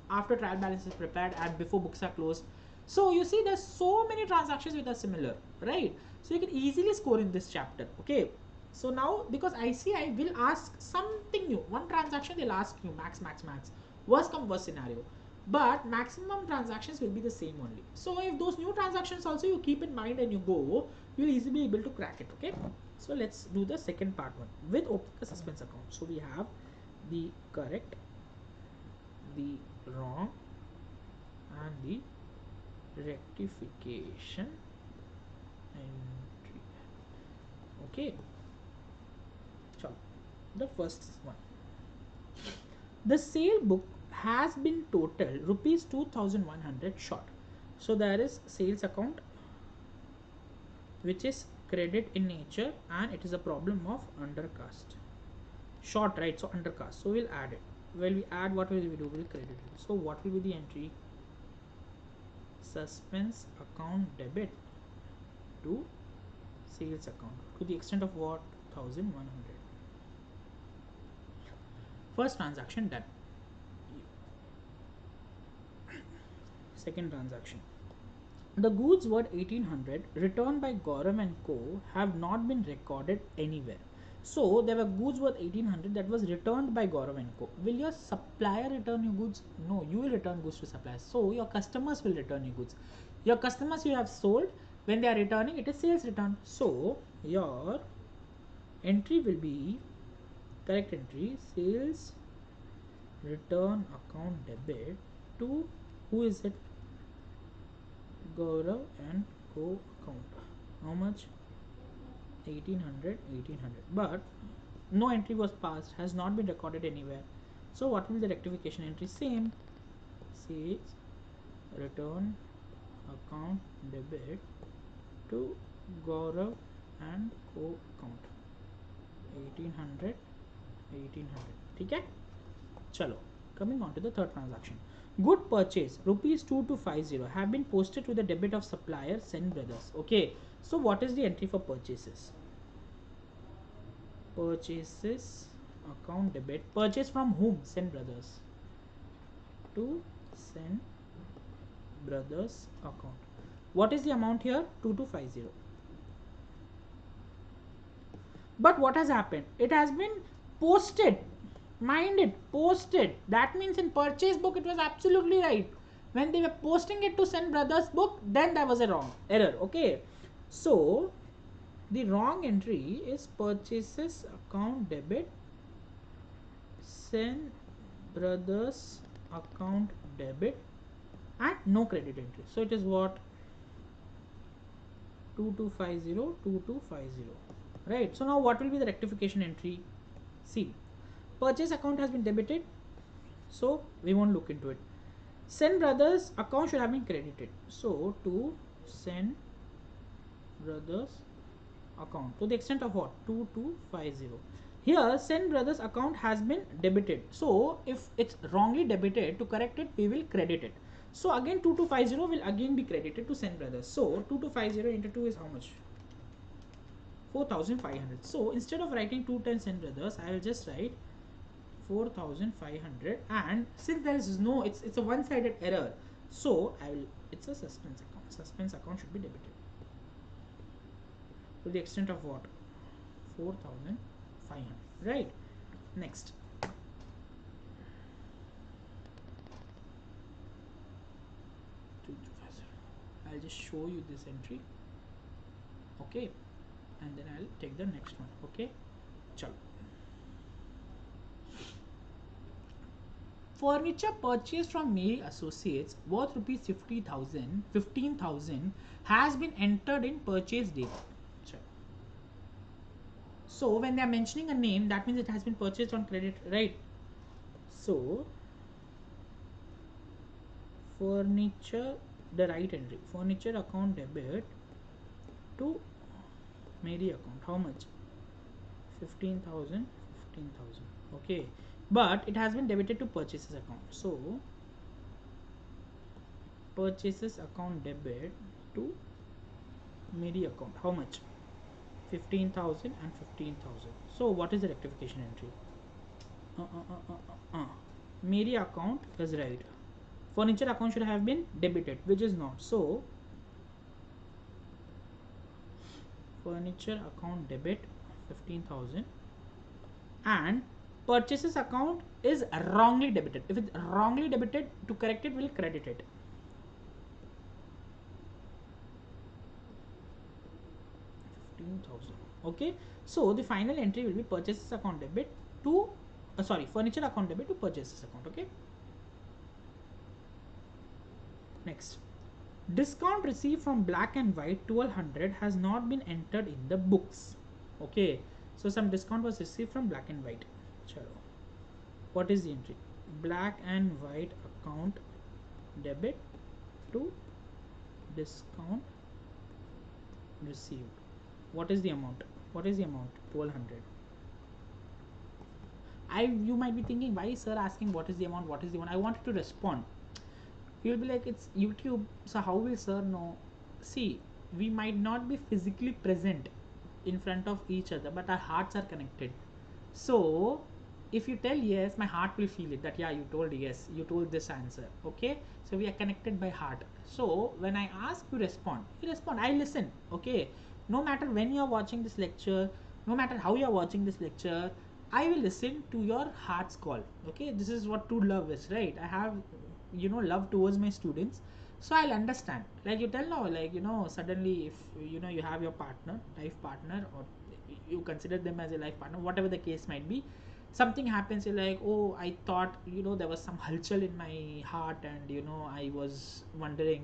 after trial balance is prepared, and before books are closed. So you see there's so many transactions which are similar, right? So you can easily score in this chapter. Okay, so now because ICAI will ask something new, one transaction they'll ask you max, worst come worst scenario, but maximum transactions will be the same only. So if those new transactions also you keep in mind and you go, you'll easily be able to crack it. Okay, so let's do the second part one with opening a suspense account. So we have the correct, the wrong, and the rectification entry. Okay, so the first one, the sale book has been total rupees 2100 short. So there is sales account which is credit in nature, and it is a problem of undercast. Short, right? So undercast. So we'll add it. Well, we add, what will we do? We'll credit it. So what will be the entry? Suspense account debit to sales account to the extent of what? 1100. First transaction done. Second transaction. The goods worth 1800 returned by Gaurav and Co. have not been recorded anywhere. So there were goods worth 1800 that was returned by Gaurav and Co. Will your supplier return your goods? No, you will return goods to suppliers. So your customers will return your goods. Your customers you have sold, when they are returning, it is sales return. So your entry will be correct entry, sales return account debit to, who is it? Gaurav and Co account. How much? 1800. But no entry was passed, has not been recorded anywhere. So what will the rectification entry? Same. Sales return account debit to Gaurav and Co account. 1800. Okay. Chalo. Coming on to the third transaction. Good purchase rupees 2250 have been posted to the debit of supplier Sen Brothers. Okay, so what is the entry for purchases? Purchases account debit. Purchase from whom? Sen Brothers. To Sen Brothers account. What is the amount here? 2250. But what has happened? It has been posted. Mind it, posted. That means in purchase book it was absolutely right. When they were posting it to Sen Brothers book, then there was a wrong error. Okay, so the wrong entry is purchases account debit Sen Brothers account debit and no credit entry. So it is what? 2250, right? So now what will be the rectification entry? See, purchase account has been debited, so we won't look into it. Sen Brothers account should have been credited, so to Sen Brothers account to the extent of what? 2250. Here Sen Brothers account has been debited, so if it's wrongly debited, to correct it we will credit it. So again 2250 will again be credited to Sen Brothers. So 2250 into 2 is how much? 4500. So instead of writing 2 times Sen Brothers, I will just write 4500, and since there is no, it's a one-sided error, so I will, it's a suspense account. Suspense account should be debited to the extent of what? 4500, right? Next, I'll just show you this entry, okay, and then I'll take the next one. Okay, chalo. Furniture purchased from Mary Associates worth rupees 15,000 has been entered in purchase date. So when they are mentioning a name, that means it has been purchased on credit, right? So furniture, the right entry, furniture account debit to Mary account. How much? 15,000. Okay, but it has been debited to purchases account. So purchases account debit to Mary account. How much? 15,000 and 15,000. So what is the rectification entry? Mary account is right. Furniture account should have been debited, which is not. So furniture account debit 15,000, and purchases account is wrongly debited. If it's wrongly debited, to correct it, we'll credit it. 15,000. Okay, so the final entry will be purchases account debit to furniture account debit to purchases account. Okay, next, discount received from Black and White 1200 has not been entered in the books. Okay, so some discount was received from Black and White. Chalo. What is the entry? Black and White account debit to discount received. What is the amount? 1200. You might be thinking, why is sir asking what is the amount? I wanted to respond. You'll be like, it's YouTube, so how will sir know? See, we might not be physically present in front of each other, but our hearts are connected. So if you tell yes, my heart will feel it, that yeah, you told yes, you told this answer. Okay, so we are connected by heart. So when I ask, you respond, I listen. Okay, no matter when you are watching this lecture, no matter how you are watching this lecture, I will listen to your heart's call. Okay, this is what true love is, right? I have, love towards my students, so I'll understand. Like you tell now, like, suddenly if you have your partner, life partner, or you consider them as a life partner, whatever the case might be, something happens, you're like, oh, I thought, there was some halchal in my heart, and I was wondering,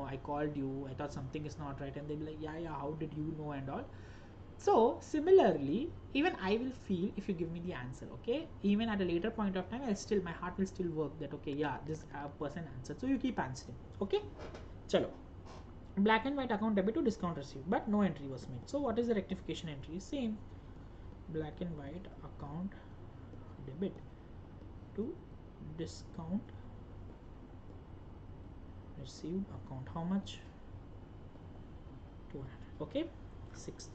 I called you, I thought something is not right, and they'll be like, yeah, how did you know, and all. So similarly, even I will feel if you give me the answer. Okay, even at a later point of time, my heart will still work that, okay, yeah, this person answered, so you keep answering. Okay, chalo. Black and White account debit to discount received, but no entry was made. So what is the rectification entry? Same. Black and White account debit to discount received account. How much? 200. Okay. Sixth,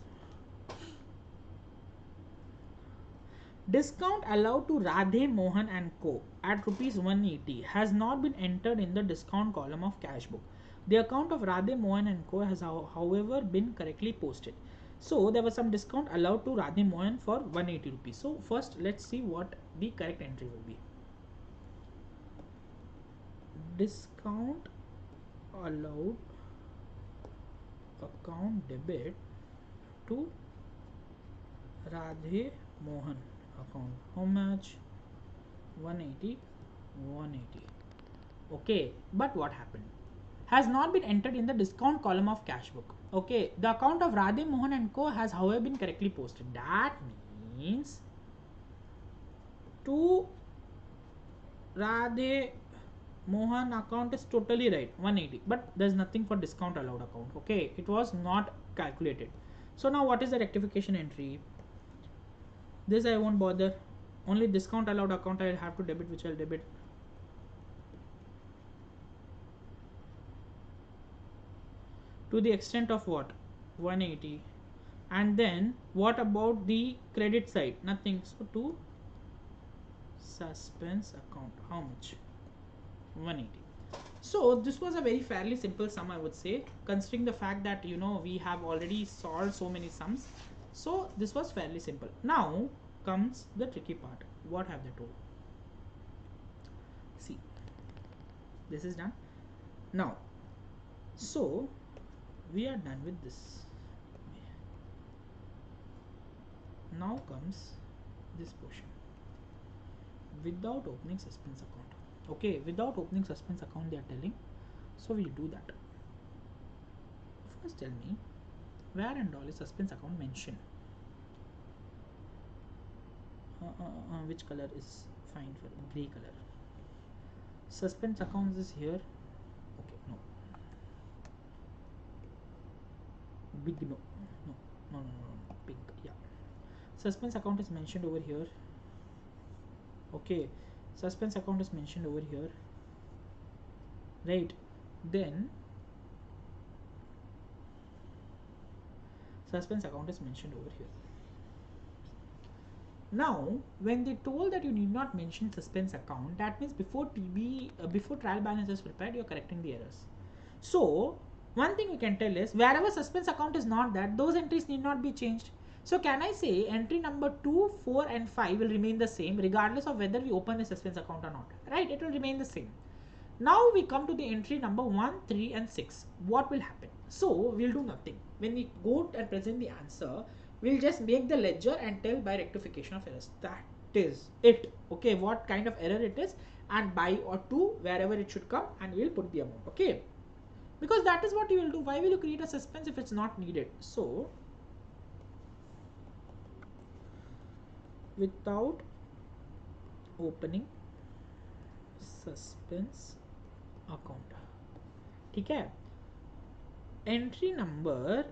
discount allowed to Radhe Mohan and Co. at rupees 180 has not been entered in the discount column of cash book. The account of Radhe Mohan and Co. has however been correctly posted. So there was some discount allowed to Radhe Mohan for 180 rupees. So first let's see what the correct entry will be. Discount allowed account debit to Radhe Mohan account. How much? 180. Okay, but what happened? has not been entered in the discount column of cash book. Okay, the account of Radhe Mohan and Co has however been correctly posted. That means to Radhe Mohan account is totally right, 180, but there's nothing for discount allowed account. Okay, it was not calculated. So now what is the rectification entry? This I won't bother. Only discount allowed account I'll have to debit, which I'll debit. To the extent of what? 180. And then what about the credit side? Nothing. So to suspense account, how much? 180. So this was a very fairly simple sum, I would say, considering the fact that we have already solved so many sums. So this was fairly simple. Now comes the tricky part. What have they told? See, this is done. Now, so we are done with this. Now comes this portion. Without opening suspense account. Okay, without opening suspense account they are telling. So we'll do that. First tell me, where and all is suspense account mentioned? Which color is fine for gray color? Suspense accounts is here. Okay, no. Big no. No. Big, yeah. Suspense account is mentioned over here. Okay, suspense account is mentioned over here, right? Then suspense account is mentioned over here. Now when they told that you need not mention suspense account, that means before before trial balance is prepared, you're correcting the errors. So one thing we can tell is, wherever suspense account is not that, those entries need not be changed. So can I say entry number 2, 4 and 5 will remain the same regardless of whether we open the suspense account or not, right? It will remain the same. Now we come to the entry number 1, 3 and 6. What will happen? So we'll do nothing. When we go and present the answer, we'll just make the ledger and tell by rectification of errors. That is it. Okay, what kind of error it is and by or to wherever it should come, and we'll put the amount. Okay, because that is what you will do. Why will you create a suspense if it's not needed? So without opening suspense account, ठीक है, entry number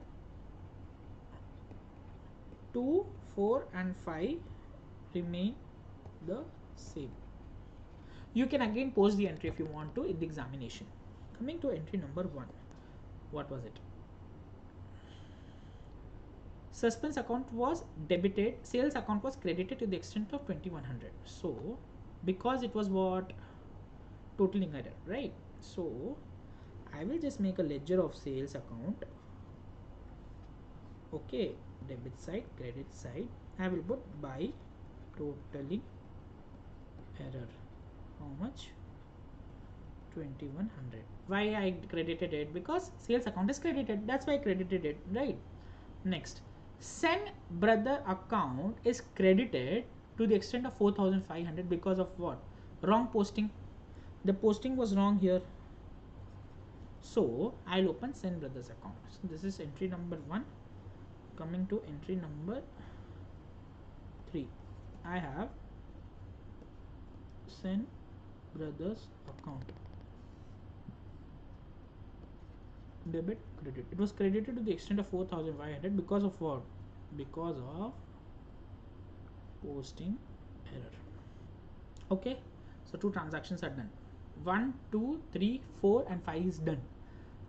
2, 4 and 5 remain the same. You can again post the entry if you want to in the examination. Coming to entry number 1, what was it? Suspense account was debited, sales account was credited to the extent of 2100. So because it was what? Totaling error, right? So I will just make a ledger of sales account. Okay, debit side, credit side. I will put by totaling error. How much? 2100. Why I credited it? Because sales account is credited. That's why I credited it, right? Next, Sen brother account is credited to the extent of 4500 because of what? Wrong posting. The posting was wrong here. So I'll open Sen brothers account. So this is entry number 1. Coming to entry number 3, I have Sen brothers account. Debit, credit. It was credited to the extent of 4500 because of what? Because of posting error. Okay, so 2 transactions are done. 1, 2, 3, 4 and 5 is done.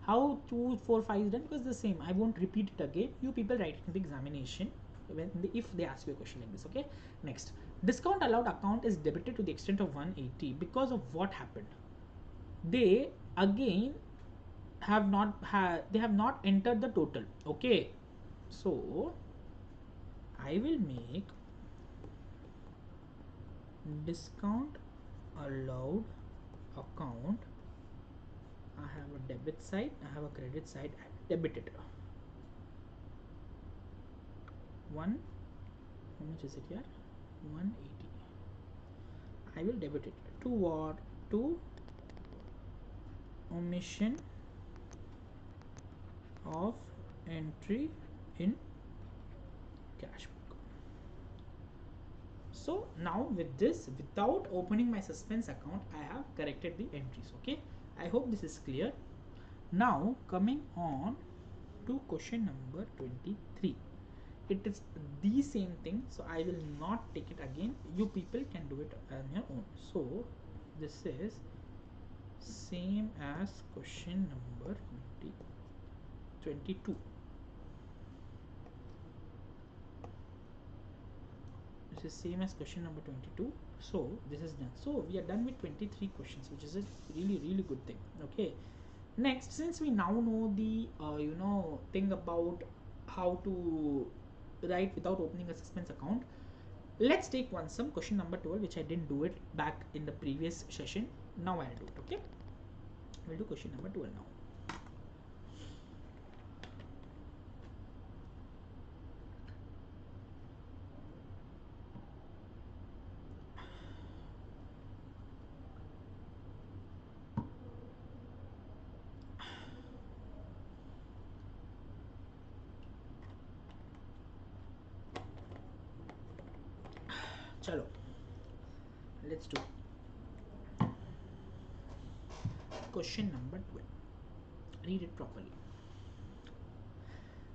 How 2, 4, 5 is done? Because the same. I won't repeat it again. You people write it in the examination if they ask you a question like this. Okay. Next, discount allowed account is debited to the extent of 180 because of what happened? They again have not entered the total. Okay, so I will make discount allowed account. I have a debit side, I have a credit side. I will debit it. 1, how much is it here? 180. I will debit it to what? To omission of entry in cash book. So now with this, without opening my suspense account, I have corrected the entries. Okay, I hope this is clear. Now coming on to question number 23. It is the same thing, so I will not take it again. You people can do it on your own. So this is same as question number 22. This is same as question number 22. So this is done. So we are done with 23 questions, which is a really good thing. Okay, next, since we now know the thing about how to write without opening a suspense account, let's take one sum, question number 12, which I didn't do it back in the previous session. Now I'll do it. Okay, we'll do question number 12 now. Chalo, let's do question number 12. Read it properly.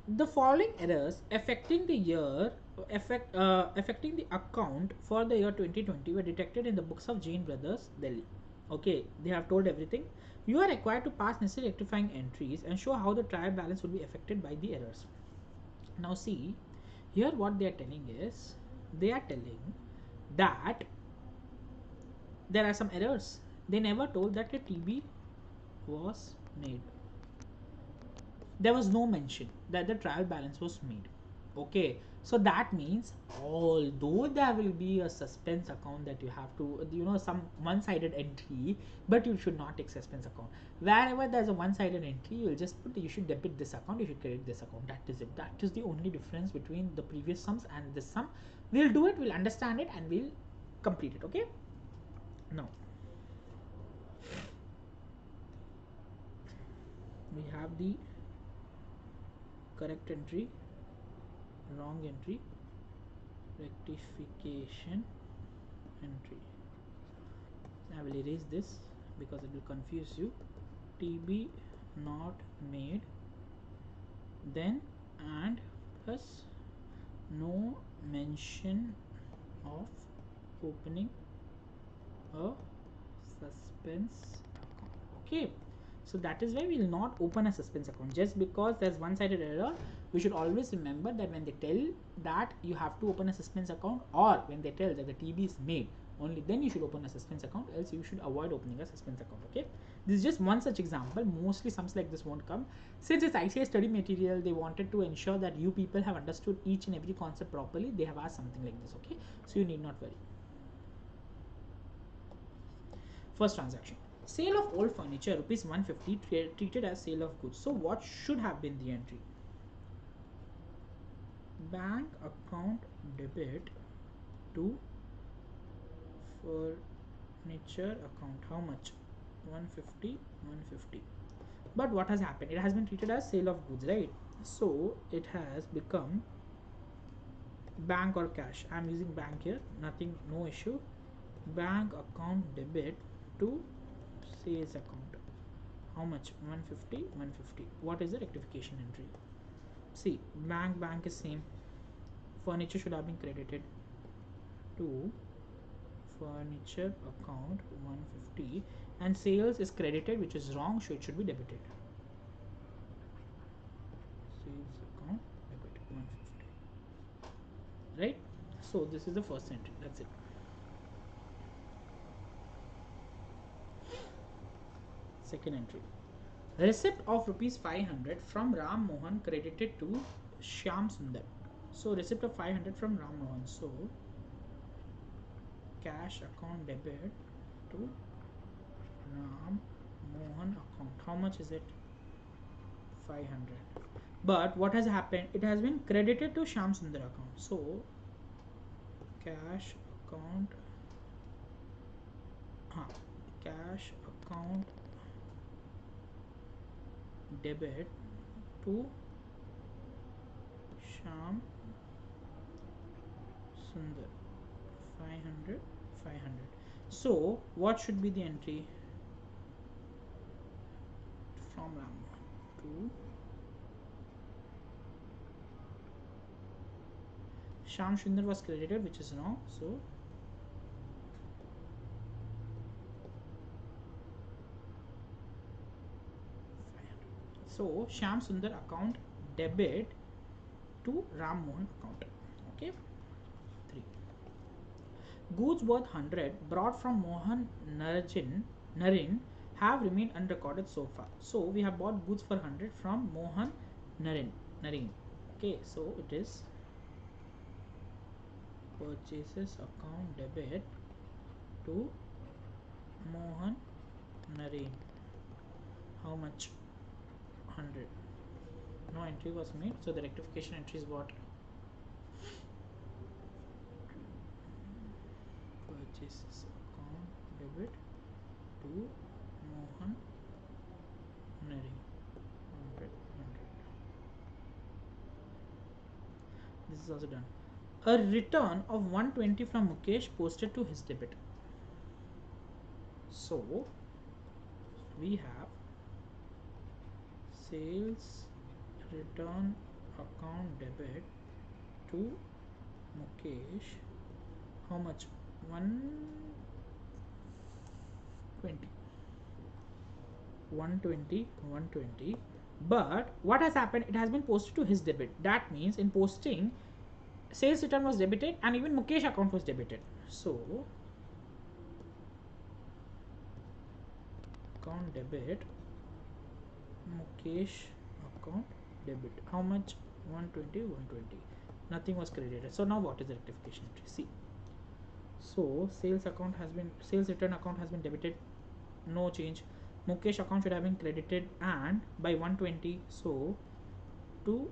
The following errors affecting the account for the year 2020 were detected in the books of Jain Brothers, Delhi. Okay, they have told everything. You are required to pass necessary rectifying entries and show how the trial balance will be affected by the errors. Now see, here what they are telling is, they are telling that there are some errors. They never told that a TB was made. There was no mention that the trial balance was made. Okay, so that means although there will be a suspense account that you have to, some one-sided entry, but you should not take suspense account. Wherever there's a one-sided entry, you will just put, you should debit this account, you should credit this account. That is it. That is the only difference between the previous sums and this sum. We'll do it, we'll understand it, and we'll complete it. Okay, now we have the correct entry, wrong entry, rectification entry. I will erase this because it will confuse you. TB not made, then and plus no mention of opening a suspense account. Okay, so that is why we will not open a suspense account. Just because there's one-sided error, we should always remember that when they tell that you have to open a suspense account, or when they tell that the TB is made, only then you should open a suspense account, else you should avoid opening a suspense account. Okay, this is just one such example. Mostly sums like this won't come. Since it's ICAI study material, they wanted to ensure that you people have understood each and every concept properly. They have asked something like this. Okay, so you need not worry. First transaction, sale of old furniture, rupees 150, treated as sale of goods. So what should have been the entry? Bank account debit to furniture account. How much? 150, 150. But what has happened? It has been treated as sale of goods, right? So it has become bank or cash. I'm using bank here, nothing, no issue. Bank account debit to sales account. How much? 150, 150. What is the rectification entry? See, bank is same. Furniture should have been credited to furniture account 150, and sales is credited, which is wrong, so it should be debited. Sales account debit 150. Right? So this is the first entry. That's it. Second entry, receipt of rupees 500 from Ram Mohan credited to Shyam Sundar. So receipt of 500 from Ram Mohan. So cash account debit to Ram Mohan account. How much is it? 500. But what has happened? It has been credited to Shyam Sundar account. So cash account debit to Sham Sundar 500 500. So what should be the entry? From Ram to Sham Sundar was credited, which is wrong. So Sham Sundar account debit to Ram Mohan account. Okay. 3. Goods worth 100 brought from Mohan Narin have remained unrecorded so far. So we have bought goods for 100 from Mohan Narin. Okay, so it is purchases account debit to Mohan Narin. How much? 100. No entry was made, so the rectification entry is what? Purchases account debit to Mohan Narin. 100. This is also done. A return of 120 from Mukesh posted to his debit. So we have sales return account debit to Mukesh. How much? 120. But what has happened? It has been posted to his debit. That means in posting, sales return was debited and even Mukesh account was debited. So account debit, Mukesh account debit. How much? 120. Nothing was credited. So now what is the rectification entry? See. So sales return account has been debited. No change. Mukesh account should have been credited and by 120. So to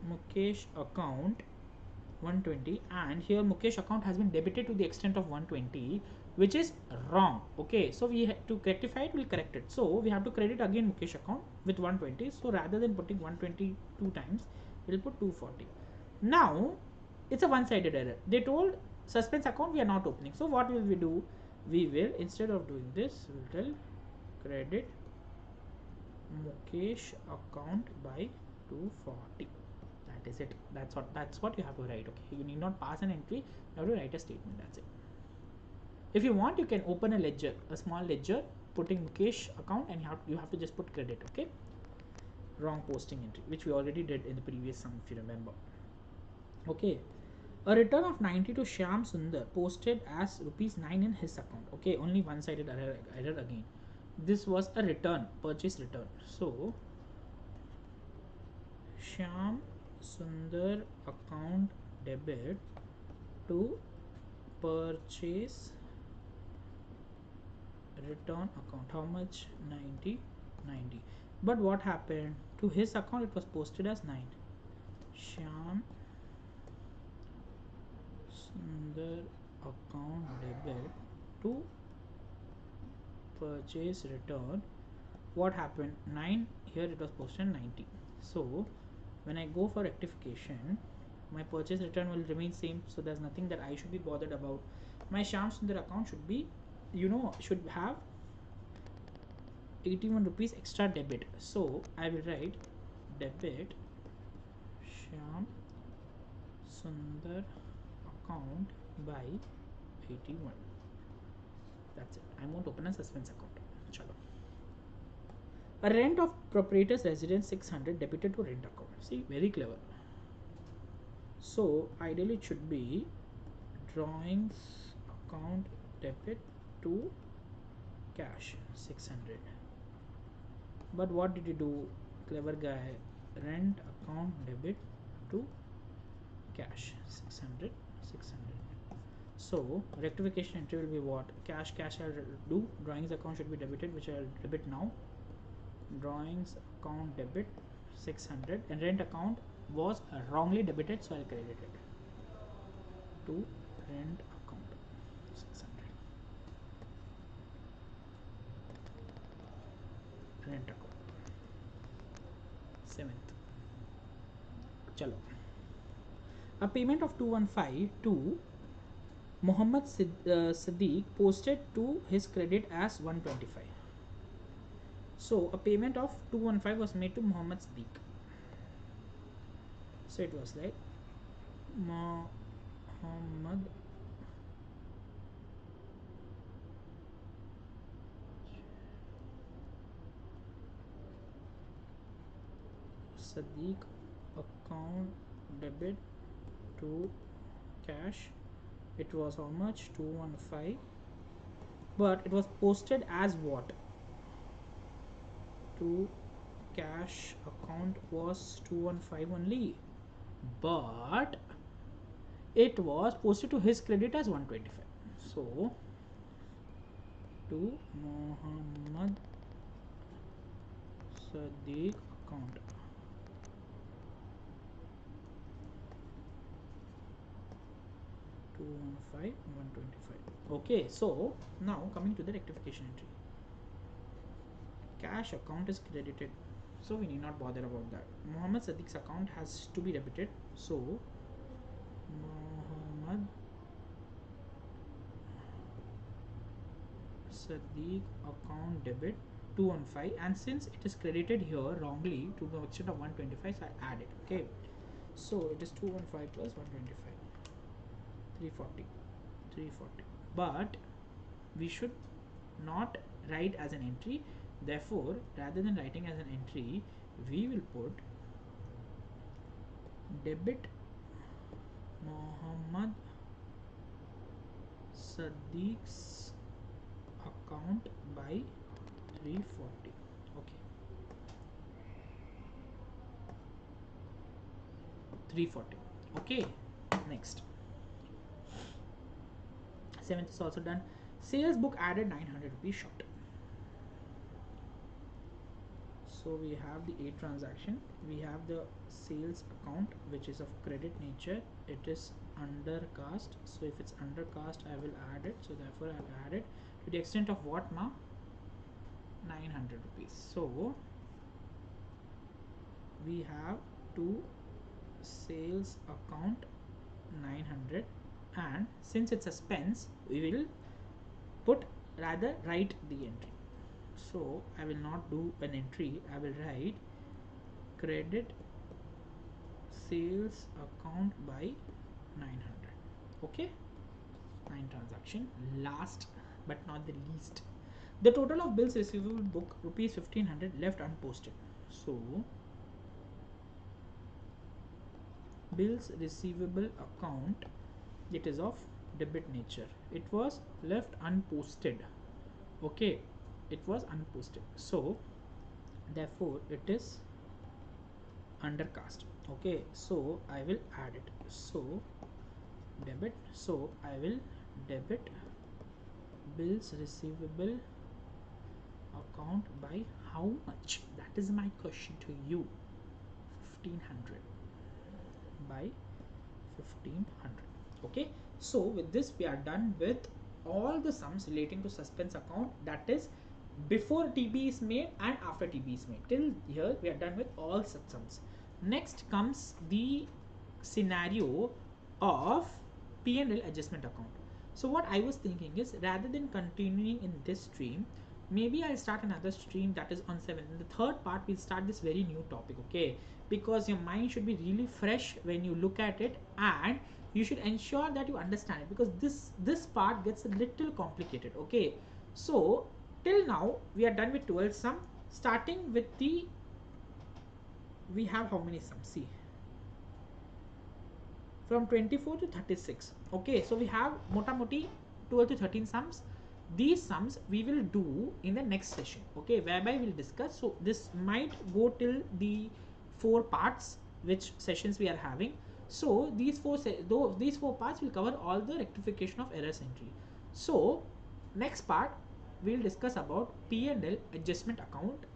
Mukesh account 120, and here Mukesh account has been debited to the extent of 120, which is wrong. Okay, so we have to rectify it, we'll correct it. So we have to credit again Mukesh account with 120. So rather than putting 120 two times, we'll put 240. Now it's a one-sided error. They told suspense account we are not opening. So what will we do? We will, instead of doing this, we'll tell credit Mukesh account by 240. That is it. That's what you have to write. Okay, you need not pass an entry, you have to write a statement. That's it. If you want, you can open a ledger, a small ledger, putting Mukesh account, and you have to just put credit. Okay, wrong posting entry, which we already did in the previous sum, if you remember. Okay, a return of 90 to Shyam Sundar posted as ₹9 in his account. Okay, only one-sided error again. This was a return, purchase return. So Shyam Sundar account debit to purchase return account. How much? 90. But what happened to his account? It was posted as 9. Shyam Sundar account debit to purchase return. What happened? 9 here, it was posted 90. So when I go for rectification, my purchase return will remain same, so there's nothing that I should be bothered about. My Shyam Sundar account should be, should have 81 rupees extra debit. So I will write debit Shyam Sundar account by 81. That's it. I won't open a suspense account. Chalo. A rent of proprietor's residence 600 debited to rent account. See, very clever. So ideally it should be drawings account debit to cash 600. But what did you do, clever guy? Rent account debit to cash 600. So rectification entry will be what? Cash I'll do. Drawings account should be debited, which I'll debit now. Drawings account debit 600, and rent account was wrongly debited, so I'll credit it to rent account 600. Rent account 7th. Chalo. A payment of 215 to Mohammed Siddiq posted to his credit as 125. So a payment of 215 was made to Mohammed Siddiq. So it was like Mohammed Siddiq account debit to cash. It was how much? 215. But it was posted as what? To cash account was 215 only. But it was posted to his credit as 125. So to Mohammed Sadiq account. Two 125. Okay, so now coming to the rectification entry. Cash account is credited, so we need not bother about that. Mohammed Sadiq's account has to be debited, so Mohammed Sadiq account debit 215, and since it is credited here wrongly to the extent of 125, so I add it. Okay, so it is 215 plus 125, 340, 340. But we should not write as an entry. Therefore, rather than writing as an entry, we will put debit Mohammed Sadiq's account by 340. Okay, 340. Okay, next. 7th is also done. Sales book added 900 rupees short. So we have the A transaction. We have the sales account, which is of credit nature. It is undercast. So if it's undercast, I will add it. So therefore, I'll add it to the extent of what, ma? 900 rupees. So we have to sales account 900, and since it's a suspense, we will write the entry. So I will not do an entry. I will write credit sales account by 900. Okay, 9 transaction. Last but not the least, the total of bills receivable book rupees 1500 left unposted. So bills receivable account, it is of debit nature. It was left unposted. Okay, it was unposted, so therefore it is undercast. Okay, so I will add it. So debit, so I will debit bills receivable account by how much? That is my question to you. 1500 by 1500. Okay, so with this we are done with all the sums relating to suspense account, that is before TB is made and after TB is made. Till here we are done with all such sums. Next comes the scenario of P&L adjustment account. So what I was thinking is, rather than continuing in this stream, maybe I'll start another stream that is on 7th. In the third part, we'll start this very new topic, okay? Because your mind should be really fresh when you look at it, and you should ensure that you understand it, because this part gets a little complicated. Okay, so till now we are done with 12 sum. Starting with the, we have how many sums? See, from 24 to 36. Okay, so we have moti 12 to 13 sums. These sums we will do in the next session, okay, whereby we'll discuss. So this might go till the 4 parts, which sessions we are having. So these four parts will cover all the rectification of errors entry. So next part we'll discuss about P&L adjustment account,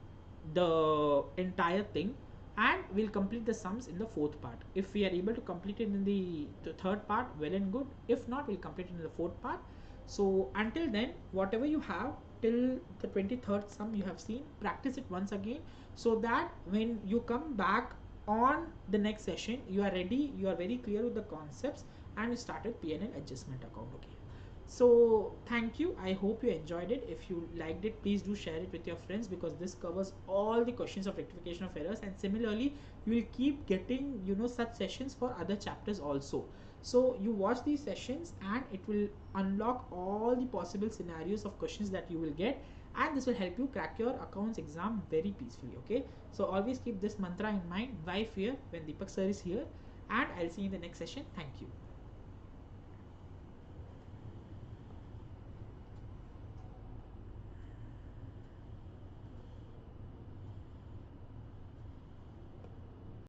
the entire thing, and we'll complete the sums in the 4th part. If we are able to complete it in the 3rd part, well and good. If not, we'll complete it in the 4th part. So until then, whatever you have, till the 23rd sum you have seen, practice it once again, so that when you come back on the next session, you are ready, you are very clear with the concepts, and you started PNL adjustment account. Okay, so thank you, I hope you enjoyed it. If you liked it, please do share it with your friends, because this covers all the questions of rectification of errors, and similarly you will keep getting, you know, such sessions for other chapters also. So you watch these sessions and it will unlock all the possible scenarios of questions that you will get, and this will help you crack your accounts exam very peacefully. Okay, so always keep this mantra in mind: why fear when Deepak sir is here. And I'll see you in the next session. Thank you.